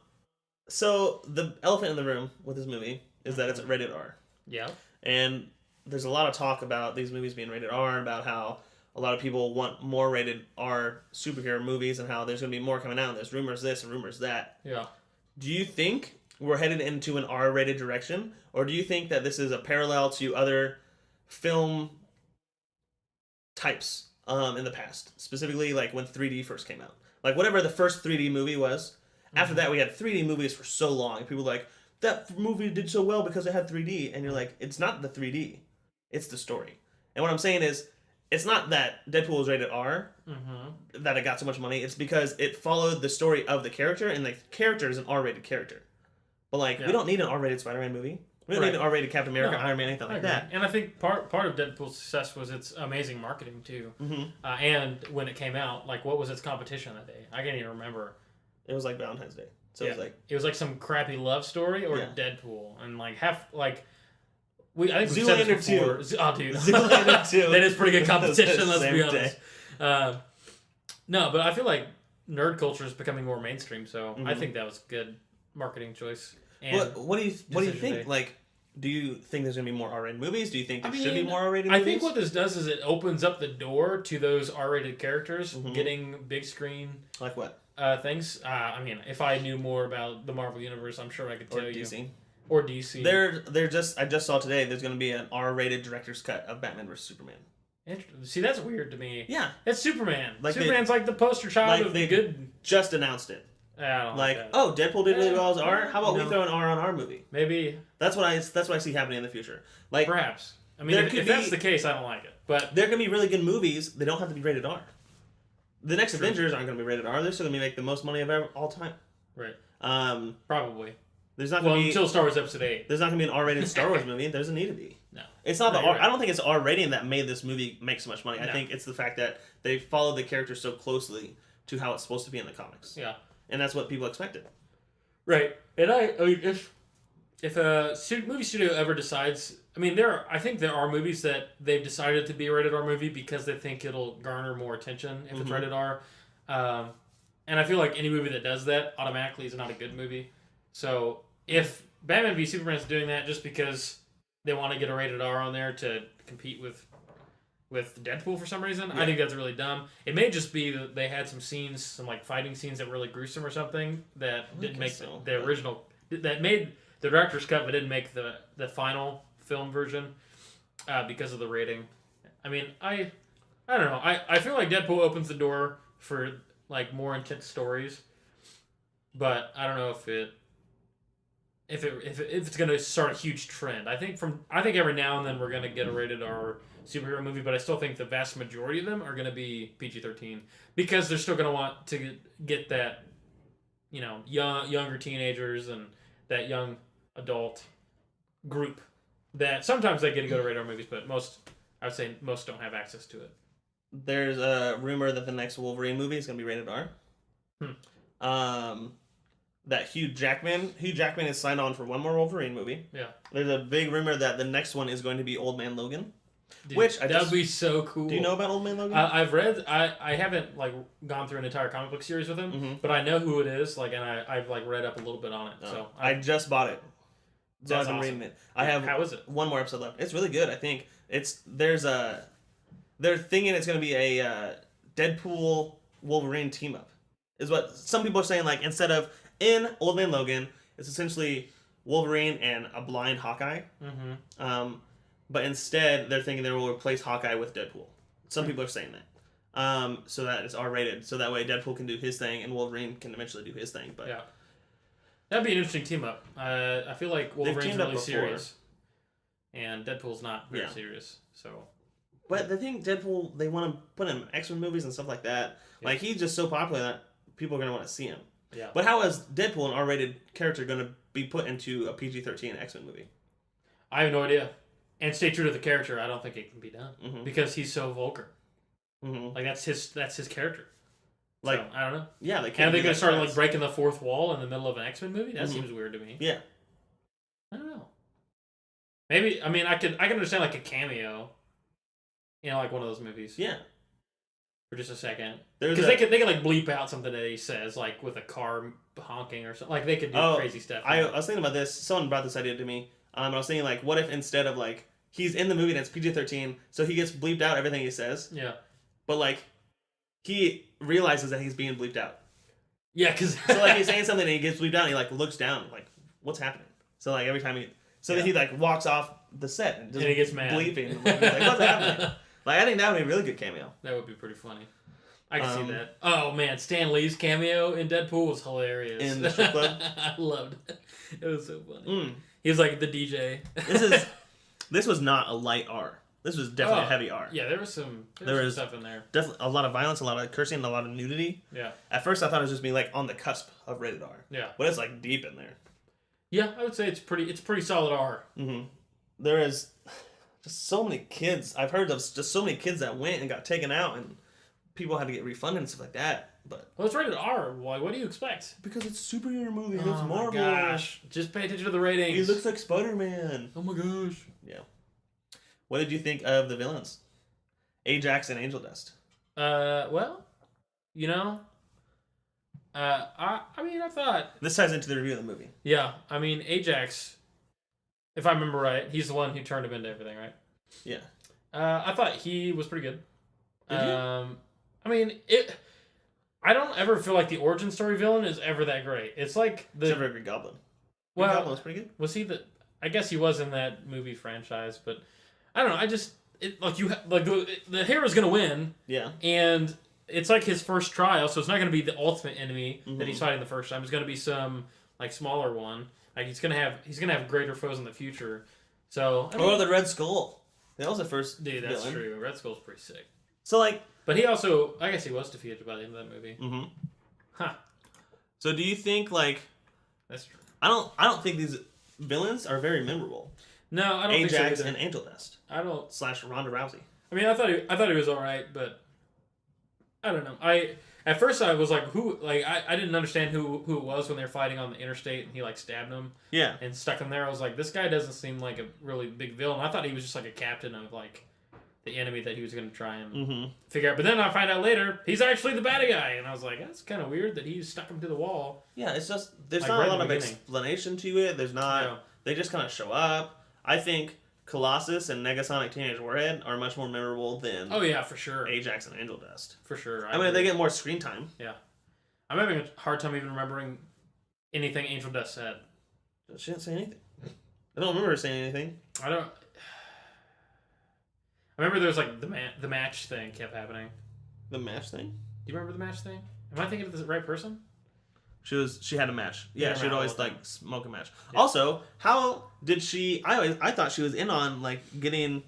So the elephant in the room with this movie is that it's rated R. Yeah. And there's a lot of talk about these movies being rated R and about how a lot of people want more rated R superhero movies and how there's going to be more coming out. And there's rumors this and rumors that. Yeah. Do you think we're headed into an R-rated direction? Or do you think that this is a parallel to other film types in the past? Specifically, like when 3D first came out. Like whatever the first 3D movie was. After that, we had 3D movies for so long. And people were like, that movie did so well because it had 3D. And you're like, it's not the 3D. It's the story. And what I'm saying is, it's not that Deadpool was rated R, that it got so much money. It's because it followed the story of the character, and the character is an R-rated character. But like, we don't need an R-rated Spider-Man movie. We don't need an R-rated Captain America, Iron Man, anything like that. And I think part of Deadpool's success was its amazing marketing too. And when it came out, like, what was its competition that day? I can't even remember. It was like Valentine's Day. So it was like some crappy love story or Deadpool, and like I think Zoolander 2. Oh, dude, Zoolander 2. That is pretty good competition. Let's be honest. No, but I feel like nerd culture is becoming more mainstream, so I think that was a good marketing choice. And what do you think? Like, do you think there's gonna be more R-rated movies? Do you think there should be more R-rated movies? I think what this does is it opens up the door to those R-rated characters getting big screen. Like what? Things. I mean, if I knew more about the Marvel universe, I'm sure I could tell DC. Or DC. I just saw today there's going to be an R-rated director's cut of Batman vs Superman. See, that's weird to me. Yeah, it's Superman. Like Superman's like the poster child of the good. Just announced it. I don't like oh, Deadpool did really well as R. How about we throw an R on our movie? Maybe that's what I see happening in the future. Like perhaps. I mean, if that's the case, I don't like it. But there can be really good movies. They don't have to be rated R. The next Avengers aren't going to be rated R. They're still going to make the most money of all time. Right. Probably. There's not going to be until Star Wars Episode 8. There's not going to be an R-rated Star Wars movie. There doesn't need to be. No. It's not R. Right. I don't think it's R rating that made this movie make so much money. No. I think it's the fact that they followed the character so closely to how it's supposed to be in the comics. Yeah. And that's what people expected. Right. And I mean, if a movie studio ever decides, I think there are movies that they've decided to be a rated R movie because they think it'll garner more attention if it's rated R. And I feel like any movie that does that automatically is not a good movie. So if Batman v Superman is doing that just because they want to get a rated R on there to compete with Deadpool for some reason, I think that's really dumb. It may just be that they had some like fighting scenes that were really gruesome or something that didn't make the original, that made the director's cut but didn't make the final film version because of the rating. I mean, I don't know. I feel like Deadpool opens the door for like more intense stories, but I don't know if it's going to start a huge trend. I think every now and then we're going to get a rated R superhero movie, but I still think the vast majority of them are going to be PG-13 because they're still going to want to get that, younger teenagers and that young adult group that sometimes they get to go to radar movies, but I would say most don't have access to it. There's a rumor that the next Wolverine movie is going to be rated R. That Hugh Jackman is signed on for one more Wolverine movie. Yeah. There's a big rumor that the next one is going to be Old Man Logan. Dude, which that'd be so cool. Do you know about Old Man Logan? I've read. I haven't like gone through an entire comic book series with him, but I know who it is. Like, and I've like read up a little bit on it. So I just bought it. So I've been reading it. I have. How is it? One more episode left. It's really good. I think they're thinking it's going to be a Deadpool Wolverine team up. Is what some people are saying. Like, instead of in Old Man Logan, it's essentially Wolverine and a blind Hawkeye. But instead, they're thinking they will replace Hawkeye with Deadpool. Some people are saying that. So that it's R-rated. So that way Deadpool can do his thing and Wolverine can eventually do his thing. But yeah. That'd be an interesting team up. I feel like Wolverine's really serious. And Deadpool's not very serious. So. But the thing, Deadpool, they want to put him in X-Men movies and stuff like that. Yeah. Like, he's just so popular that people are going to want to see him. Yeah. But how is Deadpool, an R-rated character, going to be put into a PG-13 X-Men movie? I have no idea. And stay true to the character, I don't think it can be done. Because he's so vulgar. Like, that's his character. Like, so, I don't know. Yeah, they can't. Are they going to start like breaking the fourth wall in the middle of an X-Men movie? That seems weird to me. Yeah. I don't know. Maybe, I mean, I can understand like a cameo. You know, like one of those movies. Yeah. For just a second. Because they could like bleep out something that he says, like with a car honking or something. Like they could do crazy stuff. I was thinking about this. Someone brought this idea to me. I was thinking, like, what if instead of like he's in the movie and it's PG-13, so he gets bleeped out everything he says. Yeah. But like he realizes that he's being bleeped out. Yeah, because so like he's saying something and he gets bleeped out and he like looks down like what's happening. So like every time then he like walks off the set and he gets mad bleeping. Like, what's happening? Like, I think that would be a really good cameo. That would be pretty funny. I can see that. Oh, man. Stan Lee's cameo in Deadpool was hilarious. In the strip club? I loved it. It was so funny. He was like the DJ. This was not a light R. This was definitely a heavy R. Yeah, there was some stuff in there. Definitely a lot of violence, a lot of cursing, a lot of nudity. Yeah. At first, I thought it was just being like on the cusp of rated R. Yeah. But it's like deep in there. Yeah, I would say it's pretty solid R. There is just so many kids. I've heard of just so many kids that went and got taken out, and people had to get refunded and stuff like that. But it's rated R. Why? What do you expect? Because it's a superhero movie. It's Marvel. Oh my gosh! Just pay attention to the ratings. He looks like Spider-Man. Oh my gosh! Yeah. What did you think of the villains, Ajax and Angel Dust? Well, you know, I mean, I thought this ties into the review of the movie. Yeah, I mean, Ajax, if I remember right, he's the one who turned him into everything, right? Yeah. I thought he was pretty good. Did you? I mean, I don't ever feel like the origin story villain is ever that great. It's like except for Green Goblin. Green Goblin was pretty good. Was he I guess he was in that movie franchise, but I don't know. The hero's gonna win. Yeah. And it's like his first trial, so it's not gonna be the ultimate enemy that he's fighting the first time. It's gonna be some like smaller one. Like he's gonna have greater foes in the future. So the Red Skull. That was the first. Dude, that's villain. true. Red Skull's pretty sick. So like. But he also, I guess he was defeated by the end of that movie. Huh. So do you think like? That's true. I don't think these villains are very memorable. No, I don't Ajax think so. and Angel Dust. I don't. / Ronda Rousey. I mean, I thought he was all right, but I don't know. At first I was like, who? Like I didn't understand who it was when they were fighting on the interstate and he like stabbed him. Yeah. And stuck him there. I was like, this guy doesn't seem like a really big villain. I thought he was just like a captain of like the enemy that he was going to try and figure out. But then I find out later he's actually the bad guy, and I was like, that's kind of weird that he stuck him to the wall. Yeah, it's just there's not a lot of explanation to it. There's not. Yeah. They just kind of show up. I think Colossus and Negasonic Teenage Warhead are much more memorable than. Oh yeah, for sure. Ajax and Angel Dust. For sure. I mean, they get more screen time. Yeah, I'm having a hard time even remembering anything Angel Dust said. She didn't say anything. I don't remember her saying anything. I remember there was like the match thing kept happening. The match thing? Do you remember the match thing? Am I thinking of the right person? She had a match. Yeah, she would always like smoke a match. Yeah. Also, how did she? I thought she was in on like getting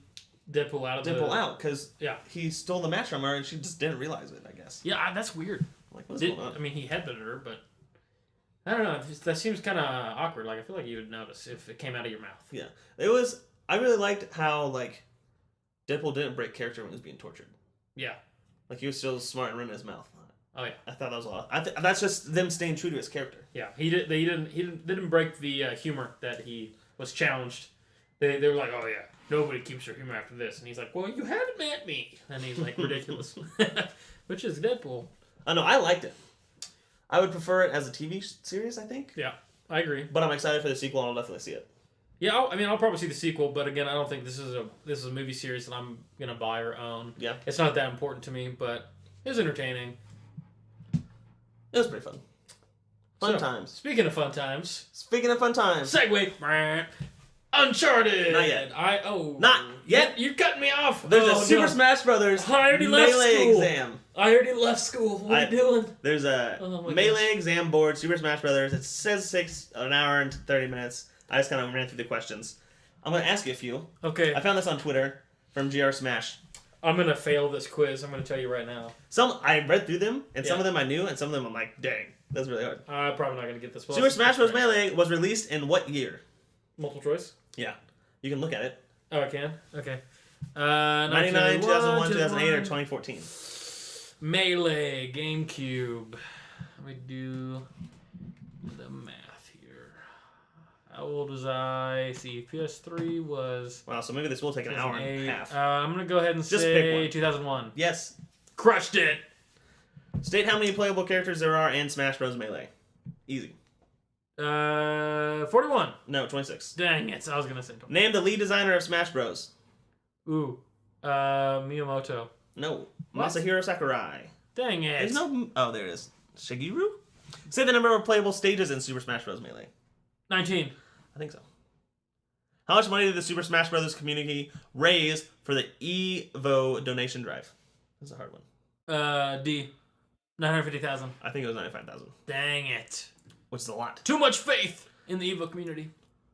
Deadpool out because he stole the match from her and she just didn't realize it. I guess. Yeah, that's weird. Like what's going on? I mean, he headbutted her, but I don't know. That seems kind of awkward. Like, I feel like you would notice if it came out of your mouth. Yeah. It was... I really liked how, like, Deadpool didn't break character when he was being tortured. Yeah. Like, he was still smart and running his mouth. Oh, yeah. I thought that was a lot. That's just them staying true to his character. Yeah. He didn't break the humor that he was challenged. They were like, oh, yeah, nobody keeps their humor after this. And he's like, well, you haven't met me. And he's like, ridiculous. Which is Deadpool. Oh, no, I liked it. I would prefer it as a TV series, I think. Yeah, I agree. But I'm excited for the sequel, and I'll definitely see it. Yeah, I'll probably see the sequel, but again, I don't think this is a movie series that I'm gonna buy or own. Yeah, it's not that important to me, but it was entertaining. It was pretty fun. Fun times. Speaking of fun times. Segue. Uncharted. Not yet. Not yet. You're cutting me off. There's a Super Smash Brothers Melee exam. I already left school. What are you doing? There's a Melee exam board, Super Smash Brothers. It says an hour and 30 minutes. I just kind of ran through the questions. I'm going to ask you a few. Okay. I found this on Twitter from GR Smash. I'm going to fail this quiz. I'm going to tell you right now. I read through them, and some of them I knew, and some of them I'm like, dang, that's really hard. I'm probably not going to get this one. Super Smash Bros. Melee was released in what year? Multiple choice? Yeah. You can look at it. Oh, I can? Okay. 99, 2001, 2008, or 2014? Melee, GameCube. Let me do the math here. How old was I? See, PS3 was... Wow, so maybe this will take an hour and a half. I'm going to go ahead and say 2001. Yes. Crushed it! State how many playable characters there are in Smash Bros. Melee. Easy. 41. No, 26. Dang it, I was going to say 20. Name the lead designer of Smash Bros. Ooh. Miyamoto. No. What? Masahiro Sakurai. Dang it. There's no... Oh, there it is. Shigeru? Say the number of playable stages in Super Smash Bros. Melee. 19. I think so. How much money did the Super Smash Bros. Community raise for the EVO donation drive? That's a hard one. D. 950,000. I think it was 95,000. Dang it. Which is a lot. Too much faith in the EVO community.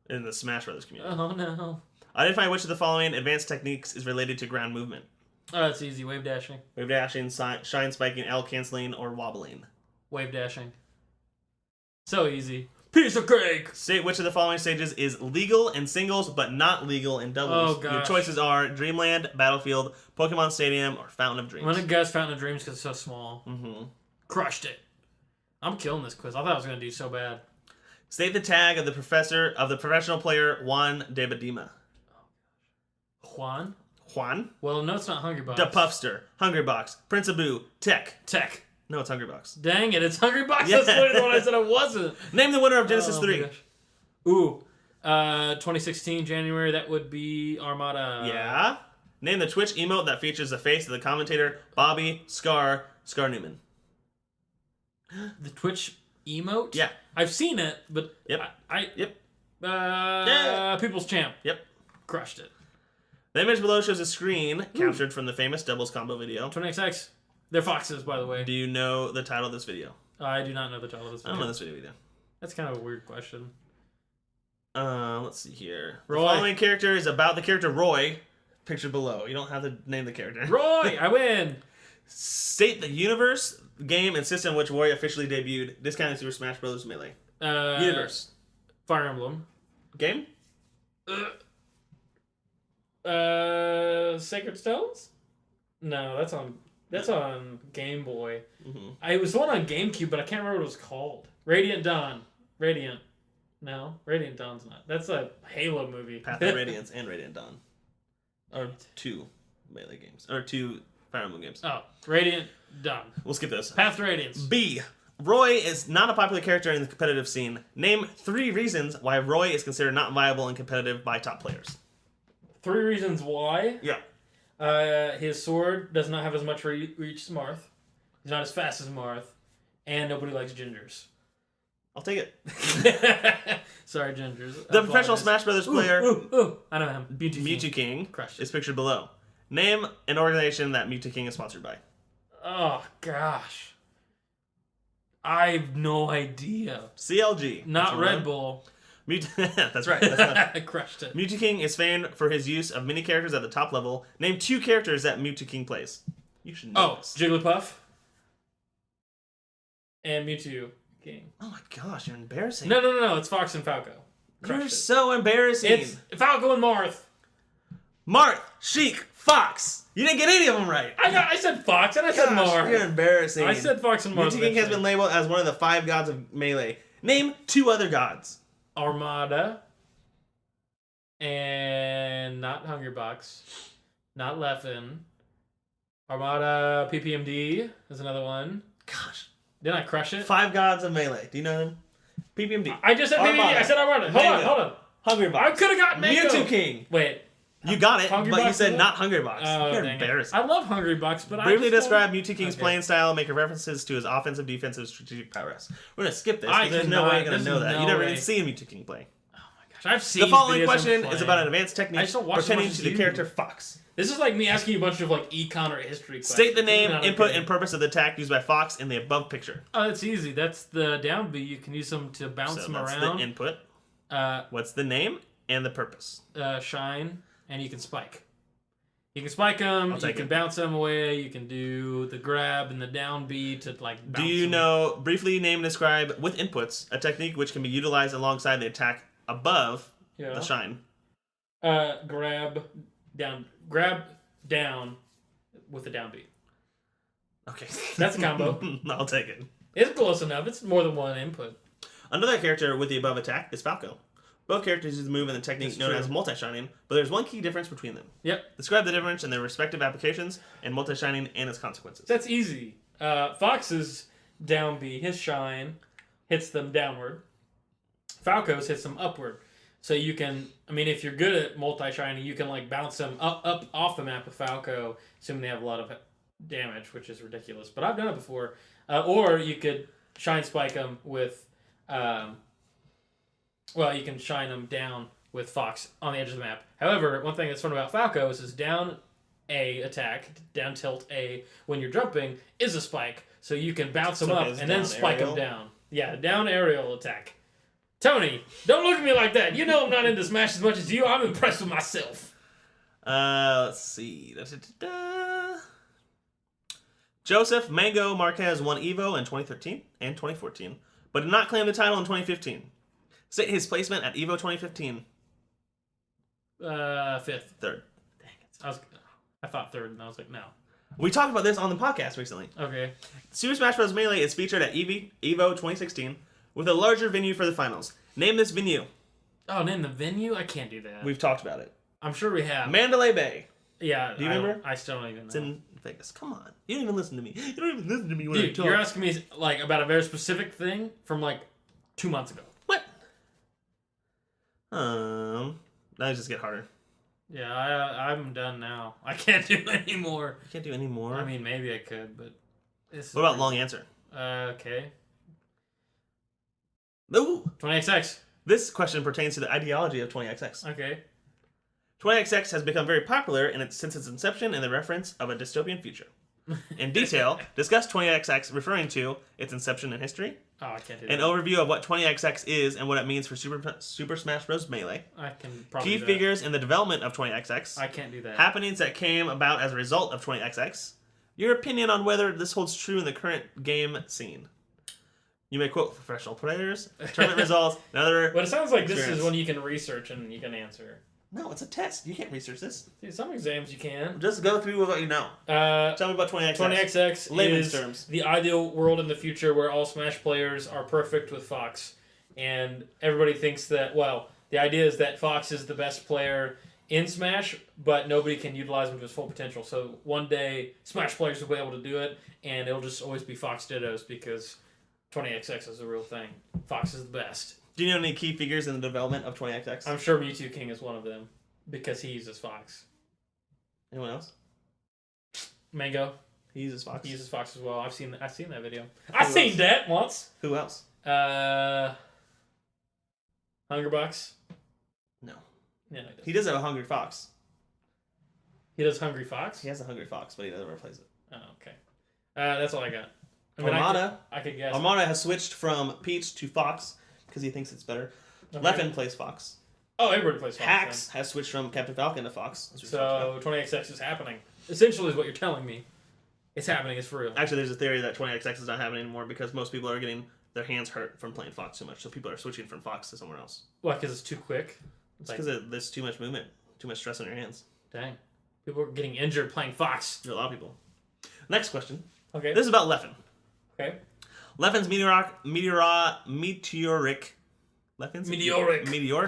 In the Smash Bros. Community. Oh, no. Identify which of the following advanced techniques is related to ground movement. Oh, it's easy. Wave dashing. Wave dashing, shine spiking, L canceling, or wobbling. Wave dashing. So easy. Piece of cake! State which of the following stages is legal in singles but not legal in doubles. Oh, gosh. Your choices are Dreamland, Battlefield, Pokemon Stadium, or Fountain of Dreams. I'm gonna guess Fountain of Dreams because it's so small. Mm-hmm. Crushed it. I'm killing this quiz. I thought I was gonna do so bad. State the tag of the professional player Juan de Badima. Juan? Well, no, it's not Hungrybox. The Puffster, Hungrybox, Prince Abu, Tech. No, it's Hungrybox. Dang it, it's Hungrybox. Yeah. That's literally the one I said it wasn't. Name the winner of Genesis 3. Ooh. 2016, January, that would be Armada. Yeah. Name the Twitch emote that features the face of the commentator Bobby Scar Newman. The Twitch emote? Yeah. I've seen it, but Yep. People's Champ. Yep. Crushed it. The image below shows a screen captured from the famous doubles combo video. 20XX. They're foxes, by the way. Do you know the title of this video? I do not know the title of this video. I don't know this video either. That's kind of a weird question. Let's see here. Roy. The following character is about the character Roy, pictured below. You don't have to name the character. Roy! I win! State the universe, game, and system in which Roy officially debuted. Discounted Super Smash Bros. Melee. Universe. Fire Emblem. Game? Sacred Stones? No, that's on Game Boy. Mm-hmm. It was the one on GameCube, but I can't remember what it was called. Radiant Dawn. Radiant. No, Radiant Dawn's not. That's a Halo movie. Path of Radiance and Radiant Dawn. Or 2 Melee games. Or 2 Fire Emblem games. Oh, Radiant Dawn. We'll skip this. Path to Radiance. B. Roy is not a popular character in the competitive scene. Name 3 reasons why Roy is considered not viable and competitive by top players. 3 reasons why? Yeah. His sword does not have as much reach as Marth. He's not as fast as Marth. And nobody likes gingers. I'll take it. Sorry, gingers. The professional Smash Brothers player... Ooh. I know him. Mewtwo King Crushed it. is pictured below. Name an organization that Mewtwo King is sponsored by. Oh, gosh. I have no idea. CLG. Not Red Bull. That's right. That's I crushed it. Mewtwo King is famed for his use of mini characters at the top level. Name 2 characters that Mewtwo King plays. You should know this. Jigglypuff. And Mewtwo. King. Oh my gosh, you're embarrassing. No. It's Fox and Falco. You're so embarrassing. It's Falco and Marth. Marth, Sheik, Fox. You didn't get any of them right. I said Fox and I said Marth. You're embarrassing. I said Fox and Marth. King has been labeled as one of the 5 gods of Melee. Name 2 other gods. Armada. And not Hungrybox. Not Leffen. Armada PPMD is another one. Gosh. Didn't I crush it? 5 gods of Melee. Do you know them? PPMD. I just said PPMD. I said Armada. Hold on. Hungrybox. I could have gotten Mango. Mewtwo King. Wait. You got it, but you said not Hungrybox. Oh, you're embarrassing. I love Hungrybox, but briefly describe Mewtwo King's playing style, making references to his offensive, defensive, strategic prowess. We're gonna skip this because there's no way you're gonna know that. You never even seen Mewtwo King play. Oh my gosh, I've seen. The following question is about an advanced technique pertaining to the character Fox. This is like me asking you a bunch of like econ or history questions. State the name, input, and purpose of the attack used by Fox in the above picture. Oh, that's easy. That's the down B. You can use them to bounce them that's around. The input. What's the name and the purpose? Shine, and you can spike. You can spike them, you can bounce them away, you can do the grab and the down B to like bounce Do you know, briefly name and describe with inputs, a technique which can be utilized alongside the attack above the shine? Grab down with the down B. Okay. That's a combo. I'll take it. It's close enough. It's more than one input. Another character with the above attack is Falco. Both characters use the move and the technique known as multi-shining, but there's one key difference between them. Yep. Describe the difference in their respective applications and multi-shining and its consequences. That's easy. Fox's down B, his shine, hits them downward. Falco's hits them upward. So you can, if you're good at multi-shining, you can like bounce them up off the map with Falco, assuming they have a lot of damage, which is ridiculous. But I've done it before. Or you could shine spike them with... you can shine them down with Fox on the edge of the map. However, one thing that's fun about Falco is his down A attack, down tilt A, when you're jumping, is a spike. So you can bounce them up and then spike them down. Yeah, down aerial attack. Tony, don't look at me like that. You know I'm not into Smash as much as you. I'm impressed with myself. Let's see. Joseph Mango Marquez won EVO in 2013 and 2014, but did not claim the title in 2015. State his placement at EVO 2015. 5th. 3rd. Dang it. I thought 3rd, and I was like, no. We talked about this on the podcast recently. Okay. Super Smash Bros. Melee is featured at EVO 2016 with a larger venue for the finals. Name this venue. Oh, name the venue? I can't do that. We've talked about it. I'm sure we have. Mandalay Bay. Yeah. Do you remember? I still don't even know. It's in Vegas. Come on. You don't even listen to me. You don't even listen to me when I talk. You're asking me like about a very specific thing from like 2 months ago. What? Now you just get harder. Yeah, I'm done now. I can't do any more. You can't do any more? Maybe I could, but... What about long answer? Okay. Ooh! 20XX. This question pertains to the ideology of 20XX. Okay. 20XX has become very popular since its inception in the reference of a dystopian future. In detail, discuss 20XX referring to its inception in history. Oh, I can't do that. An overview of what 20XX is and what it means for Super Smash Bros. Melee. I can probably Key figures in the development of 20XX. I can't do that. Happenings that came about as a result of 20XX. Your opinion on whether this holds true in the current game scene. You may quote professional players, tournament results, and other... But it sounds like this is when you can research and you can answer. No, it's a test. You can't research this. Dude, some exams you can. Just go through what you know. Tell me about 20XX. 20XX Layman's is terms. The ideal world in the future where all Smash players are perfect with Fox. And everybody thinks that, the idea is that Fox is the best player in Smash, but nobody can utilize him to his full potential. So one day, Smash players will be able to do it, and it'll just always be Fox Dittos because 20XX is a real thing. Fox is the best. Do you know any key figures in the development of 20XX? I'm sure Mewtwo King is one of them because he uses Fox. Anyone else? Mango. He uses Fox. He uses Fox as well. I've seen that video. I've seen that once. Who else? Hungrybox. No. Yeah, no, he does have a Hungry Fox. He does Hungry Fox? He has a Hungry Fox, but he doesn't replace it. Oh, okay. That's all I got. Armada. I could guess. Armada has switched from Peach to Fox because he thinks it's better. Okay. Leffen plays Fox. Oh, everybody plays Fox. Hax has switched from Captain Falcon to Fox. So 20XX is happening. Essentially is what you're telling me. It's happening. It's for real. Actually, there's a theory that 20XX is not happening anymore because most people are getting their hands hurt from playing Fox too much, so people are switching from Fox to somewhere else. Why? Because it's too quick. It's because there's too much movement, too much stress on your hands. Dang, people are getting injured playing Fox. There's a lot of people. Next question. Okay. This is about Leffen. Okay. Leffen's meteoric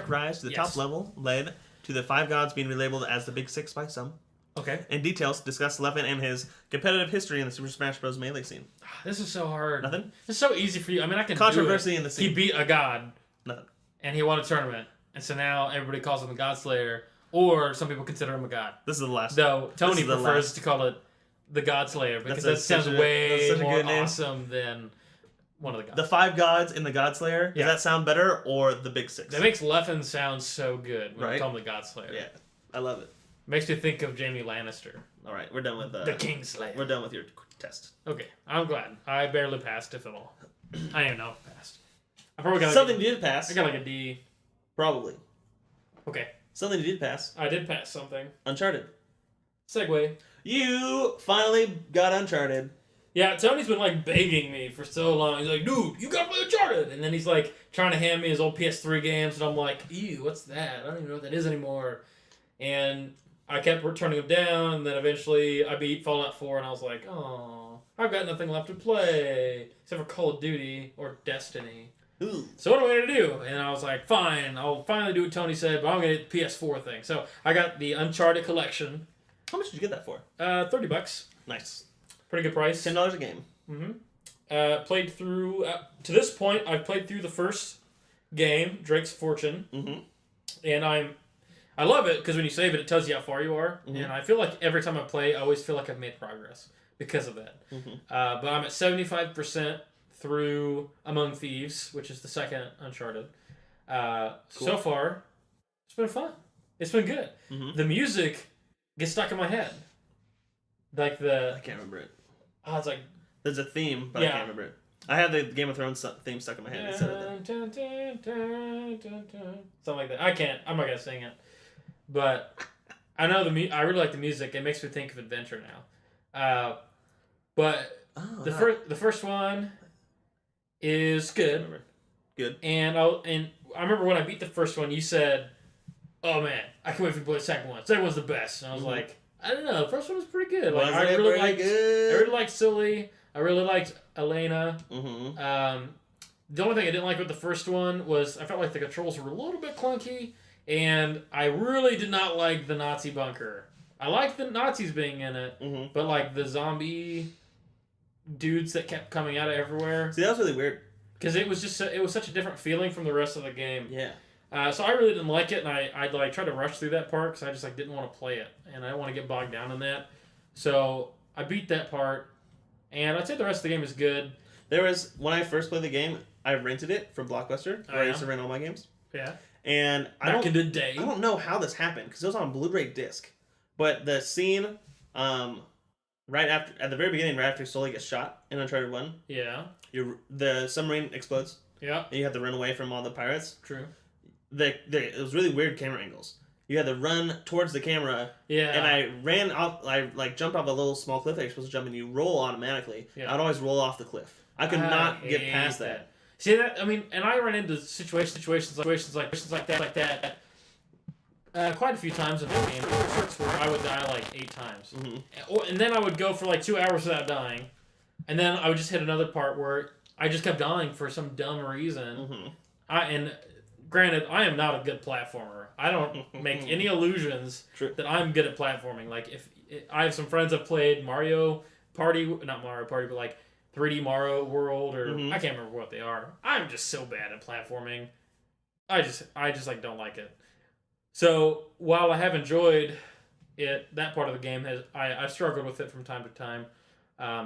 rise to the top level led to the Five Gods being relabeled as the Big Six by some. Okay. In details, discuss Leffen and his competitive history in the Super Smash Bros. Melee scene. This is so hard. Nothing? This is so easy for you. I mean, I can Controversy do it. In the scene. He beat a god. Nothing. And he won a tournament. And so now everybody calls him the God Slayer, or some people consider him a god. This is the last. Though Tony prefers to call it the God Slayer because that sounds way more awesome than one of the gods. The Five Gods in the God Slayer. Does that sound better, or the Big Six? That makes Leffen sound so good when you call him the God Slayer. Yeah, I love it. Makes me think of Jaime Lannister. All right, we're done with the Kingslayer. We're done with your test. Okay, I'm glad. I barely passed, if at all. I don't even know if I passed. I probably got something you did pass. I got like a D. Probably. Okay. Something you did pass. I did pass something. Uncharted. Segue. You finally got Uncharted. Yeah, Tony's been like begging me for so long. He's like, dude, you gotta play Uncharted! And then he's like trying to hand me his old PS3 games, and I'm like, ew, what's that? I don't even know what that is anymore. And I kept turning him down, and then eventually I beat Fallout 4, and I was like, oh, I've got nothing left to play, except for Call of Duty or Destiny. Ooh. So what am I going to do? And I was like, fine, I'll finally do what Tony said, but I'm going to get the PS4 thing. So I got the Uncharted collection. How much did you get that for? $30. Nice. Pretty good price. $10 a game. Mm-hmm. Played through, to this point, I've played through the first game, Drake's Fortune. Mm-hmm. And I love it because when you save it, it tells you how far you are. Mm-hmm. And I feel like every time I play, I always feel like I've made progress because of that. Mm-hmm. But I'm at 75% through Among Thieves, which is the second Uncharted. Cool. So far, it's been fun. It's been good. Mm-hmm. The music gets stuck in my head. Like I can't remember it. Oh, it's like... There's a theme, but I can't remember it. I had the Game of Thrones theme stuck in my head. Something like that. I'm not going to sing it. But I know I really like the music. It makes me think of adventure now. The first one is good. Good. And I remember when I beat the first one, you said, "Oh man, I can't wait for you to play the second one. The second one's the best." And I was like, "I don't know. The first one was pretty good. Like I really liked Sully. I really liked Elena. Mm-hmm. The only thing I didn't like with the first one was I felt like the controls were a little bit clunky, and I really did not like the Nazi bunker. I liked the Nazis being in it, but like the zombie dudes that kept coming out of everywhere. See, that was really weird. Because it was such a different feeling from the rest of the game. Yeah. So I really didn't like it, and I like tried to rush through that part because I just like didn't want to play it, and I didn't want to get bogged down in that. So I beat that part, and I'd say the rest of the game is good. There was when I first played the game, I rented it from Blockbuster, where I used to rent all my games. Yeah. And back in the day, I don't know how this happened because it was on Blu-ray disc, but the scene, right after at the very beginning, right after Sully gets shot in Uncharted 1. Yeah. The submarine explodes. Yeah. And you have to run away from all the pirates. True. It was really weird camera angles. You had to run towards the camera. Yeah. And I ran off. I jumped off a little small cliff that you're supposed to jump, and you roll automatically. Yeah. I'd always roll off the cliff. I could not get past that. See that? I mean, and I ran into situations like that. Quite a few times in the game where I would die like 8 times, and then I would go for like 2 hours without dying, and then I would just hit another part where I just kept dying for some dumb reason. And granted, I am not a good platformer. I don't make any illusions that I'm good at platforming. Like if I have some friends that played Mario Party, not Mario Party, but like 3D Mario World, or I can't remember what they are. I'm just so bad at platforming. I just like don't like it. So while I have enjoyed it, that part of the game I've struggled with it from time to time.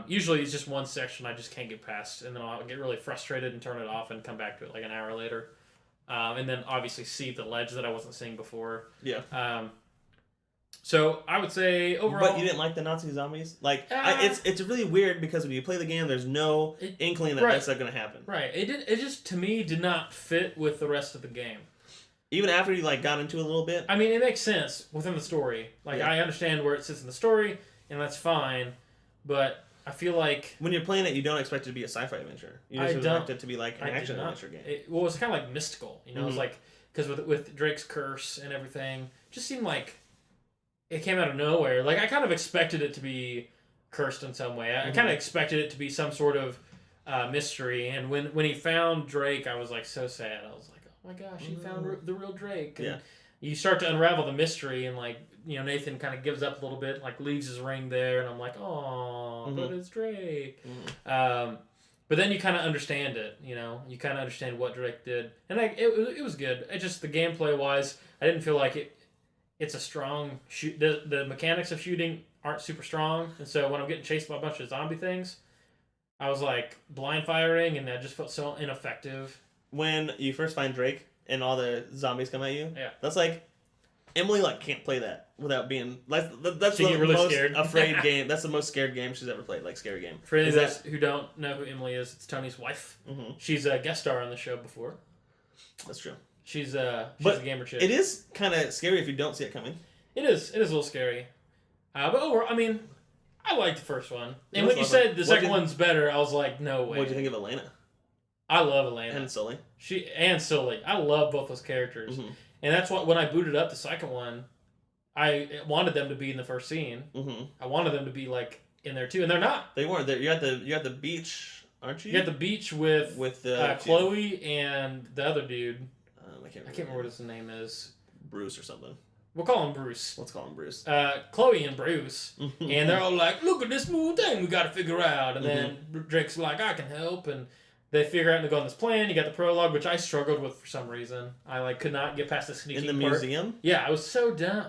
Usually it's just one section I just can't get past, and then I'll get really frustrated and turn it off and come back to it like an hour later. And then obviously see the ledge that I wasn't seeing before. Yeah. So I would say overall. But you didn't like the Nazi zombies? Like it's really weird because when you play the game, there's no inkling that that's not going to happen. Right. It just to me did not fit with the rest of the game. Even after you like got into it a little bit. I mean, it makes sense within the story. Like I understand where it sits in the story, and that's fine. But I feel like when you're playing it, you don't expect it to be a sci-fi adventure. You just expect it to be like an action adventure game. Well, it's kind of like mystical, you know. It's like because with Drake's curse and everything, just seemed like it came out of nowhere. Like I kind of expected it to be cursed in some way. I kind of expected it to be some sort of mystery. And when he found Drake, I was like so sad. I was like, oh my gosh, he found the real Drake. And you start to unravel the mystery, and like Nathan kind of gives up a little bit, like leaves his ring there, and I'm like, oh, but it's Drake. But then you kind of understand it. You kind of understand what Drake did, and it was good. It just the gameplay wise, I didn't feel like it's a strong shoot. The mechanics of shooting aren't super strong, and so when I'm getting chased by a bunch of zombie things, I was like blind firing, and that just felt so ineffective. When you first find Drake and all the zombies come at you, that's like Emily can't play that without being that's the really most scared. afraid game. That's the most scared game she's ever played. Like scary game. For any of those who don't know who Emily is, it's Tony's wife. She's a guest star on the show before. That's true. She's a gamer chick. It is kind of scary if you don't see it coming. It is a little scary. But overall, I mean, I liked the first one. And when you said the second one's better, I was like, no way. What did you think of Elena? I love Elena. And Sully. Sully. I love both those characters. And that's why when I booted up the second one, I wanted them to be in the first scene. I wanted them to be like in there too, and they're not. They weren't. You're at the beach, aren't you? You're at the beach with Chloe and the other dude. I can't remember what his name is. Bruce or something. We'll call him Bruce. Let's call him Bruce. Chloe and Bruce. And they're all like, look at this new thing we got to figure out. And then Drake's like, I can help. And they figure out and they go on this plan. You got the prologue, which I struggled with for some reason. I could not get past the sneaking part. In the museum? Yeah, I was so dumb.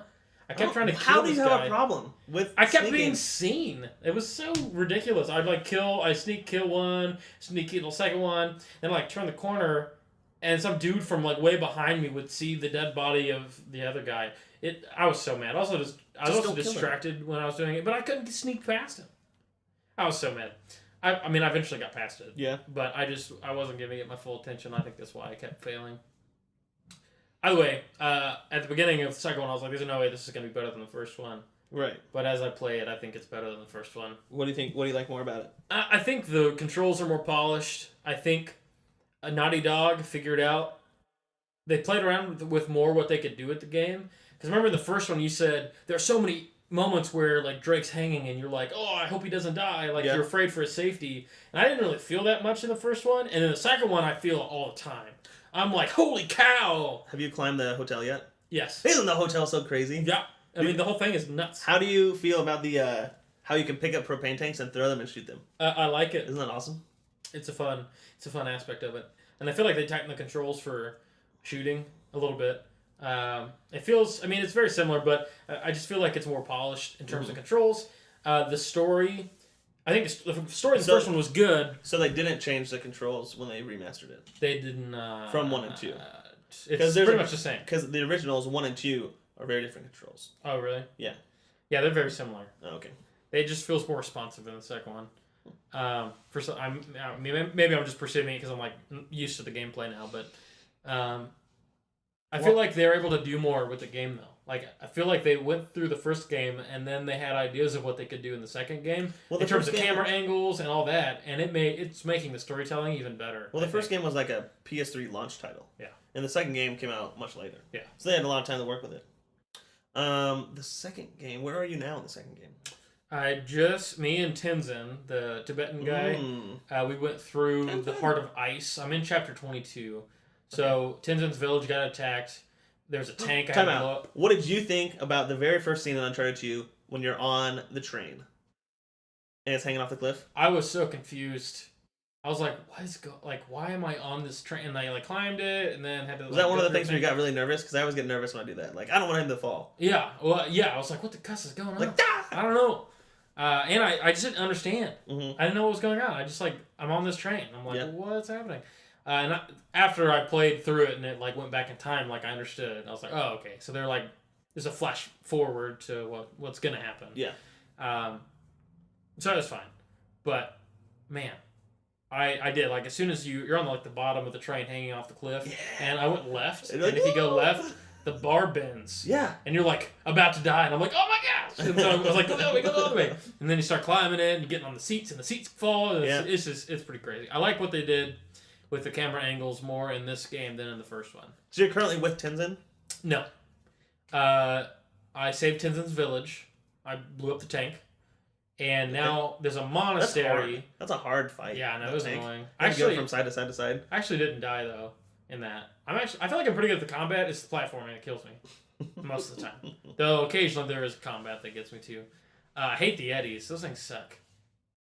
I kept trying to kill this guy. How do you have a problem with I kept being seen. It was so ridiculous. I'd sneak kill one, sneak kill the second one, then turn the corner, and some dude from way behind me would see the dead body of the other guy. I was so mad. I was also distracted when I was doing it, but I couldn't sneak past him. I was so mad. I mean, I eventually got past it. Yeah. But I wasn't giving it my full attention. I think that's why I kept failing. Either way, at the beginning of the second one, I was like, there's no way this is going to be better than the first one. Right. But as I play it, I think it's better than the first one. What do you think? What do you like more about it? I think the controls are more polished. I think Naughty Dog figured out. They played around with more what they could do with the game. Because remember in the first one, you said there are so many moments where Drake's hanging and you're like, oh, I hope he doesn't die. You're afraid for his safety. And I didn't really feel that much in the first one. And in the second one, I feel it all the time. I'm like, holy cow! Have you climbed the hotel yet? Yes. Isn't the hotel so crazy? Yeah. I mean, the whole thing is nuts. How do you feel about the how you can pick up propane tanks and throw them and shoot them? I like it. Isn't that awesome? It's a fun aspect of it. And I feel like they tighten the controls for shooting a little bit. It feels, I mean, it's very similar, but I just feel like it's more polished in terms of controls. The story, I think the story in the first one was good. So they didn't change the controls when they remastered it? They didn't. From 1 and 2? It's pretty much the same. Because the originals 1 and 2 are very different controls. Oh, really? Yeah. Yeah, they're very similar. Oh, okay. It just feels more responsive in the second one. Maybe I'm just perceiving it because I'm used to the gameplay now, but I feel like they're able to do more with the game though. I feel like they went through the first game and then they had ideas of what they could do in the second game in terms of camera angles and all that, and it's making the storytelling even better. Well, the first game was like a PS3 launch title. Yeah. And the second game came out much later. Yeah. So they had a lot of time to work with it. The second game, where are you now in the second game? Me and Tenzin, the Tibetan guy, we went through the Heart of Ice. I'm in chapter 22. So Tenzin's village got attacked. There's a tank I had to blow up. What did you think about the very first scene in Uncharted 2 when you're on the train and it's hanging off the cliff? I was so confused. I was like, why am I on this train? And I climbed it and then had to. Was that one of the things where you got really nervous? Because I always get nervous when I do that. I don't want him to fall. Yeah. Well, yeah. I was like, what the cuss is going on? I don't know. And I just didn't understand. I didn't know what was going on. I just I'm on this train. I'm like, what's happening? And after I played through it and it went back in time, I understood. I was like, oh, okay. So they're there's a flash forward to what's gonna happen. Yeah. So it was fine, but man, I did as soon as you're on the bottom of the train hanging off the cliff, and I went left, and if you go left, the bar bends. Yeah. And you're like about to die, and I'm like, oh my gosh! And so I was like, go the other way, go the other way. And then you start climbing it, and you're getting on the seats, and the seats fall. And it's pretty crazy. I like what they did with the camera angles more in this game than in the first one. So you're currently with Tenzin? No. I saved Tenzin's village. I blew up the tank. And now there's a monastery. That's a hard fight. Yeah, no, it was annoying. Actually, go from side to side to side. I actually didn't die though in that. I feel like I'm pretty good at the combat. It's the platforming that kills me most of the time. Though occasionally there is combat that gets me too. I hate the eddies. Those things suck.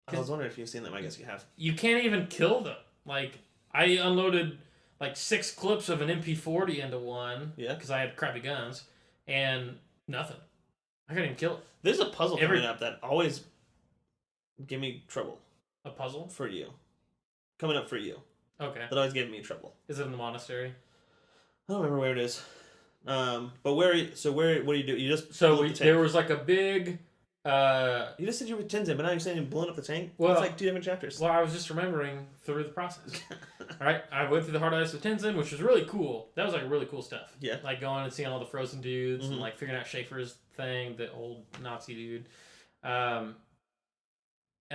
I was wondering if you've seen them. I guess you have. You can't even kill them. Like I unloaded like 6 clips of an MP40 into one. Yeah. Because I had crappy guns and nothing. I couldn't even kill it. There's a puzzle coming up that always give me trouble. A puzzle? For you. Coming up for you. Okay. That always gave me trouble. Is it in the monastery? I don't remember where it is. But what do you do? You just there was like a big you just said you were Tenzin, but now you're saying you're blowing up the tank? Well, it's like 2 different chapters. Well, I was just remembering through the process. Alright, I went through the hard ice with Tenzin, which was really cool. That was like really cool stuff. Yeah. Like going and seeing all the frozen dudes and like figuring out Schaefer's thing, the old Nazi dude. And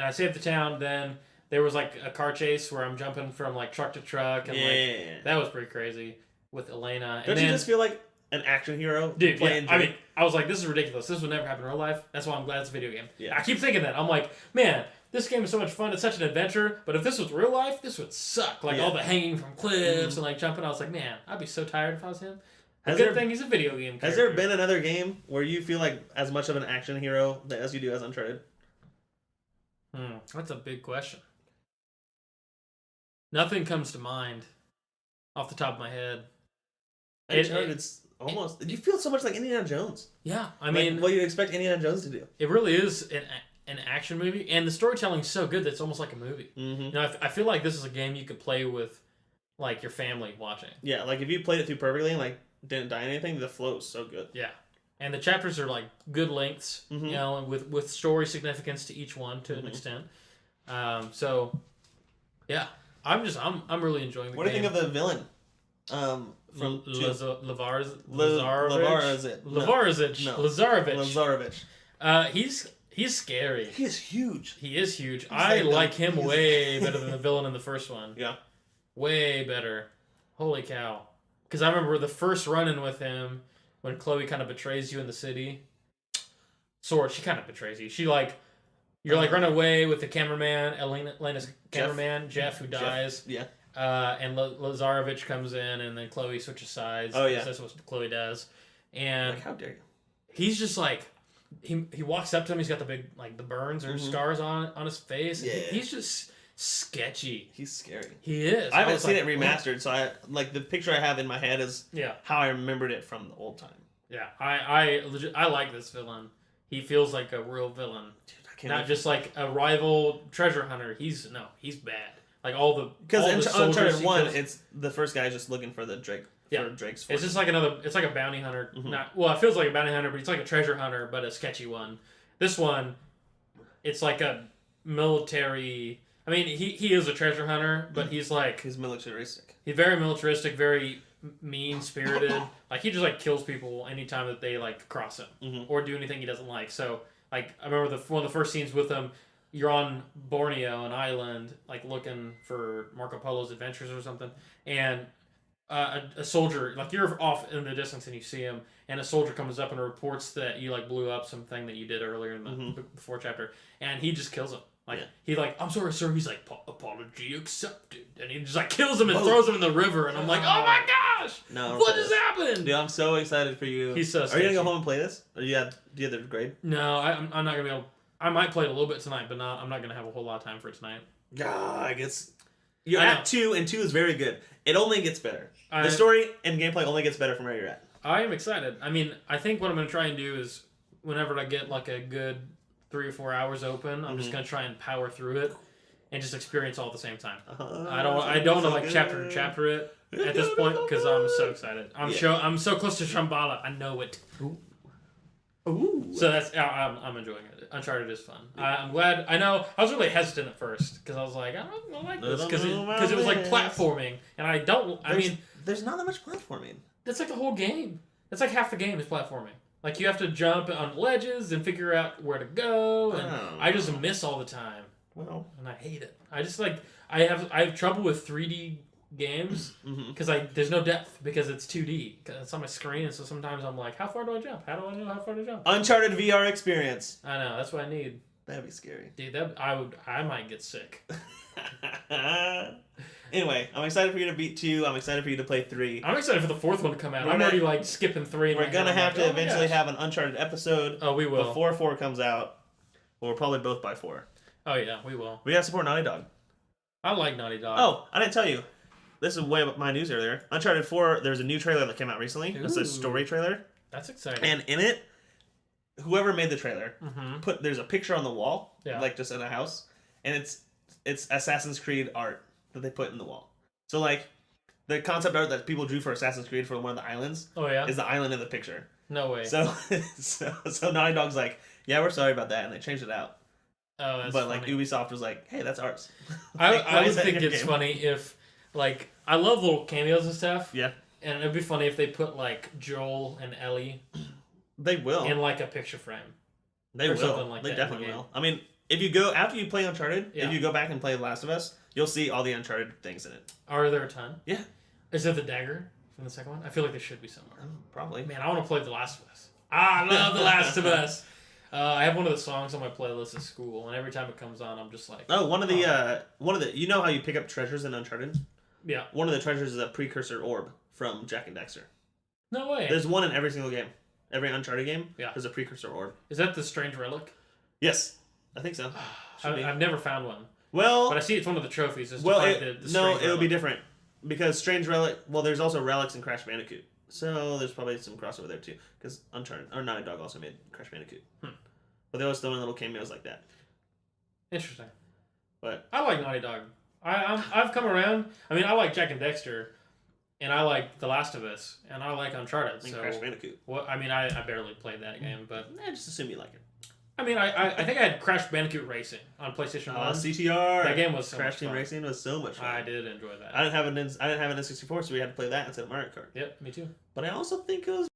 I saved the town, then there was like a car chase where I'm jumping from like truck to truck and like that was pretty crazy with Elena. Don't you just feel like an action hero? Dude, yeah. I mean, I was like, this is ridiculous. This would never happen in real life. That's why I'm glad it's a video game. Yeah. I keep thinking that. I'm like, man, this game is so much fun. It's such an adventure. But if this was real life, this would suck. Like all the hanging from cliffs and like jumping. I was like, man, I'd be so tired if I was him. Good thing he's a video game character. Has there been another game where you feel like as much of an action hero as you do as Uncharted? That's a big question. Nothing comes to mind off the top of my head. Uncharted's almost... You feel so much like Indiana Jones. Yeah, I mean... What you expect Indiana Jones to do. It really is an action movie, and the storytelling's so good that it's almost like a movie. Mm-hmm. You know, I feel like this is a game you could play with, like, your family watching. Yeah, like, if you played it through perfectly and, like, didn't die anything, the flow is so good. Yeah. And the chapters are, like, good lengths, you know, and with story significance to each one to an extent. So, yeah. I'm really enjoying the game. What do you think of the villain? From Lazarovich. He's scary. He is huge. He is huge. I like him way better than the villain in the first one. Yeah. Way better. Holy cow. Because I remember the first run-in with him when Chloe kind of betrays you in the city. She kind of betrays you. She like... You're like running away with the cameraman, Elena's cameraman, Jeff, who dies. Yeah. And Lazarovich comes in, and then Chloe switches sides. Oh yeah. That's what Chloe does. And like, how dare you? He's just like he walks up to him. He's got the big the burns or scars on his face. Yeah. He's just sketchy. He's scary. He is. I haven't seen it remastered, so I like the picture I have in my head is how I remembered it from the old time. Yeah. I like this villain. He feels like a real villain. Not just like a rival treasure hunter. He's bad. Like all the because in Uncharted 1, it's the first guy just looking for the Drake. Yeah, Drake's fortune. It's just like it's like a bounty hunter. It feels like a bounty hunter, but it's like a treasure hunter, but a sketchy one. This one, it's like a military. I mean, he is a treasure hunter, but he's militaristic. He's very militaristic, very mean spirited. Like he just like kills people anytime that they like cross him or do anything he doesn't like. So. Like, I remember one of the first scenes with him, you're on Borneo, an island, like, looking for Marco Polo's Adventures or something, and a soldier, like, you're off in the distance and you see him, and a soldier comes up and reports that you, like, blew up something that you did earlier in the before chapter, and he just kills him. Like, he like, I'm sorry, sir. He's like, apology accepted. And he just, like, kills him and throws him in the river, and I'm like, oh my gosh! No, what just happened? Dude, I'm so excited for you. He's so sketchy. Are you gonna go home and play this? Or do you have the grade? No, I'm not gonna be able. I might play it a little bit tonight, but I'm not gonna have a whole lot of time for it tonight. I guess you're at 2, and 2 is very good. It only gets better. The story and gameplay only gets better from where you're at. I am excited. I mean, I think what I'm gonna try and do is whenever I get like a good 3 or 4 hours open, I'm just gonna try and power through it and just experience all at the same time. I don't want to like chapter to chapter it at this point because I'm so excited. I'm so close to Shambhala. I know it. Ooh. So that's I'm enjoying it. Uncharted is fun. I'm glad. I know I was really hesitant at first because I was like, I don't like this because it was like platforming, and I don't. I mean, there's not that much platforming. That's like the whole game. It's like half the game is platforming. Like you have to jump on ledges and figure out where to go, and I just miss all the time. Well, and I hate it. I just like I have trouble with 3D games because there's no depth because it's 2D. It's on my screen, and so sometimes I'm like, how far do I jump? How do I know how far to jump? Uncharted VR experience. I know that's what I need. That'd be scary, dude. I might get sick. Anyway, I'm excited for you to beat 2. I'm excited for you to play 3. I'm excited for the 4th one to come out. I'm already like skipping 3. We're gonna have to eventually have an Uncharted episode. Oh, we will. Before 4 comes out. We'll probably both buy 4. Oh yeah, we will. We gotta support Naughty Dog. I like Naughty Dog. Oh, I didn't tell you. This is way up my news earlier. Uncharted 4, there's a new trailer that came out recently. Ooh. It's a story trailer. That's exciting. And in it, whoever made the trailer there's a picture on the wall, like just in a house, and it's Assassin's Creed art that they put in the wall. So like the concept art that people drew for Assassin's Creed for one of the islands is the island in the picture. No way. So Naughty Dog's like, yeah, we're sorry about that, and they changed it out. Oh, that's But funny. like Ubisoft was like, hey, that's ours. I would think it's funny if like I love little cameos and stuff. Yeah. And it'd be funny if they put like Joel and Ellie. They will. In like a picture frame. They will. Like they definitely will. I mean, if you go after you play Uncharted, if you go back and play The Last of Us, you'll see all the Uncharted things in it. Are there a ton? Yeah. Is there the dagger from the second one? I feel like there should be somewhere. Probably. Man, I want to play The Last of Us. I love The Last of Us. I have one of the songs on my playlist at school, and every time it comes on, I'm just like, one of the you know how you pick up treasures in Uncharted? Yeah. One of the treasures is a precursor orb from Jak and Daxter. No way. There's one in every single game. Every Uncharted game, yeah, there's a precursor orb. Is that the strange relic? Yes, I think so. I've never found one. Well, but I see it's one of the trophies. It'll be different because strange relic. Well, there's also relics in Crash Bandicoot, so there's probably some crossover there too. Because Uncharted or Naughty Dog also made Crash Bandicoot, but they always throw in little cameos like that. Interesting. But I like Naughty Dog. I've come around. I mean, I like Jak and Daxter. And I like The Last of Us, and I like Uncharted. And Crash Bandicoot. Well, I mean, I barely played that game, but I just assume you like it. I mean, I think I had Crash Bandicoot Racing on PlayStation 1. CTR. That game was so Crash much Team fun. Racing was so much fun. I did enjoy that. I didn't have an N64, so we had to play that instead of Mario Kart. Yep, me too. But I also think it was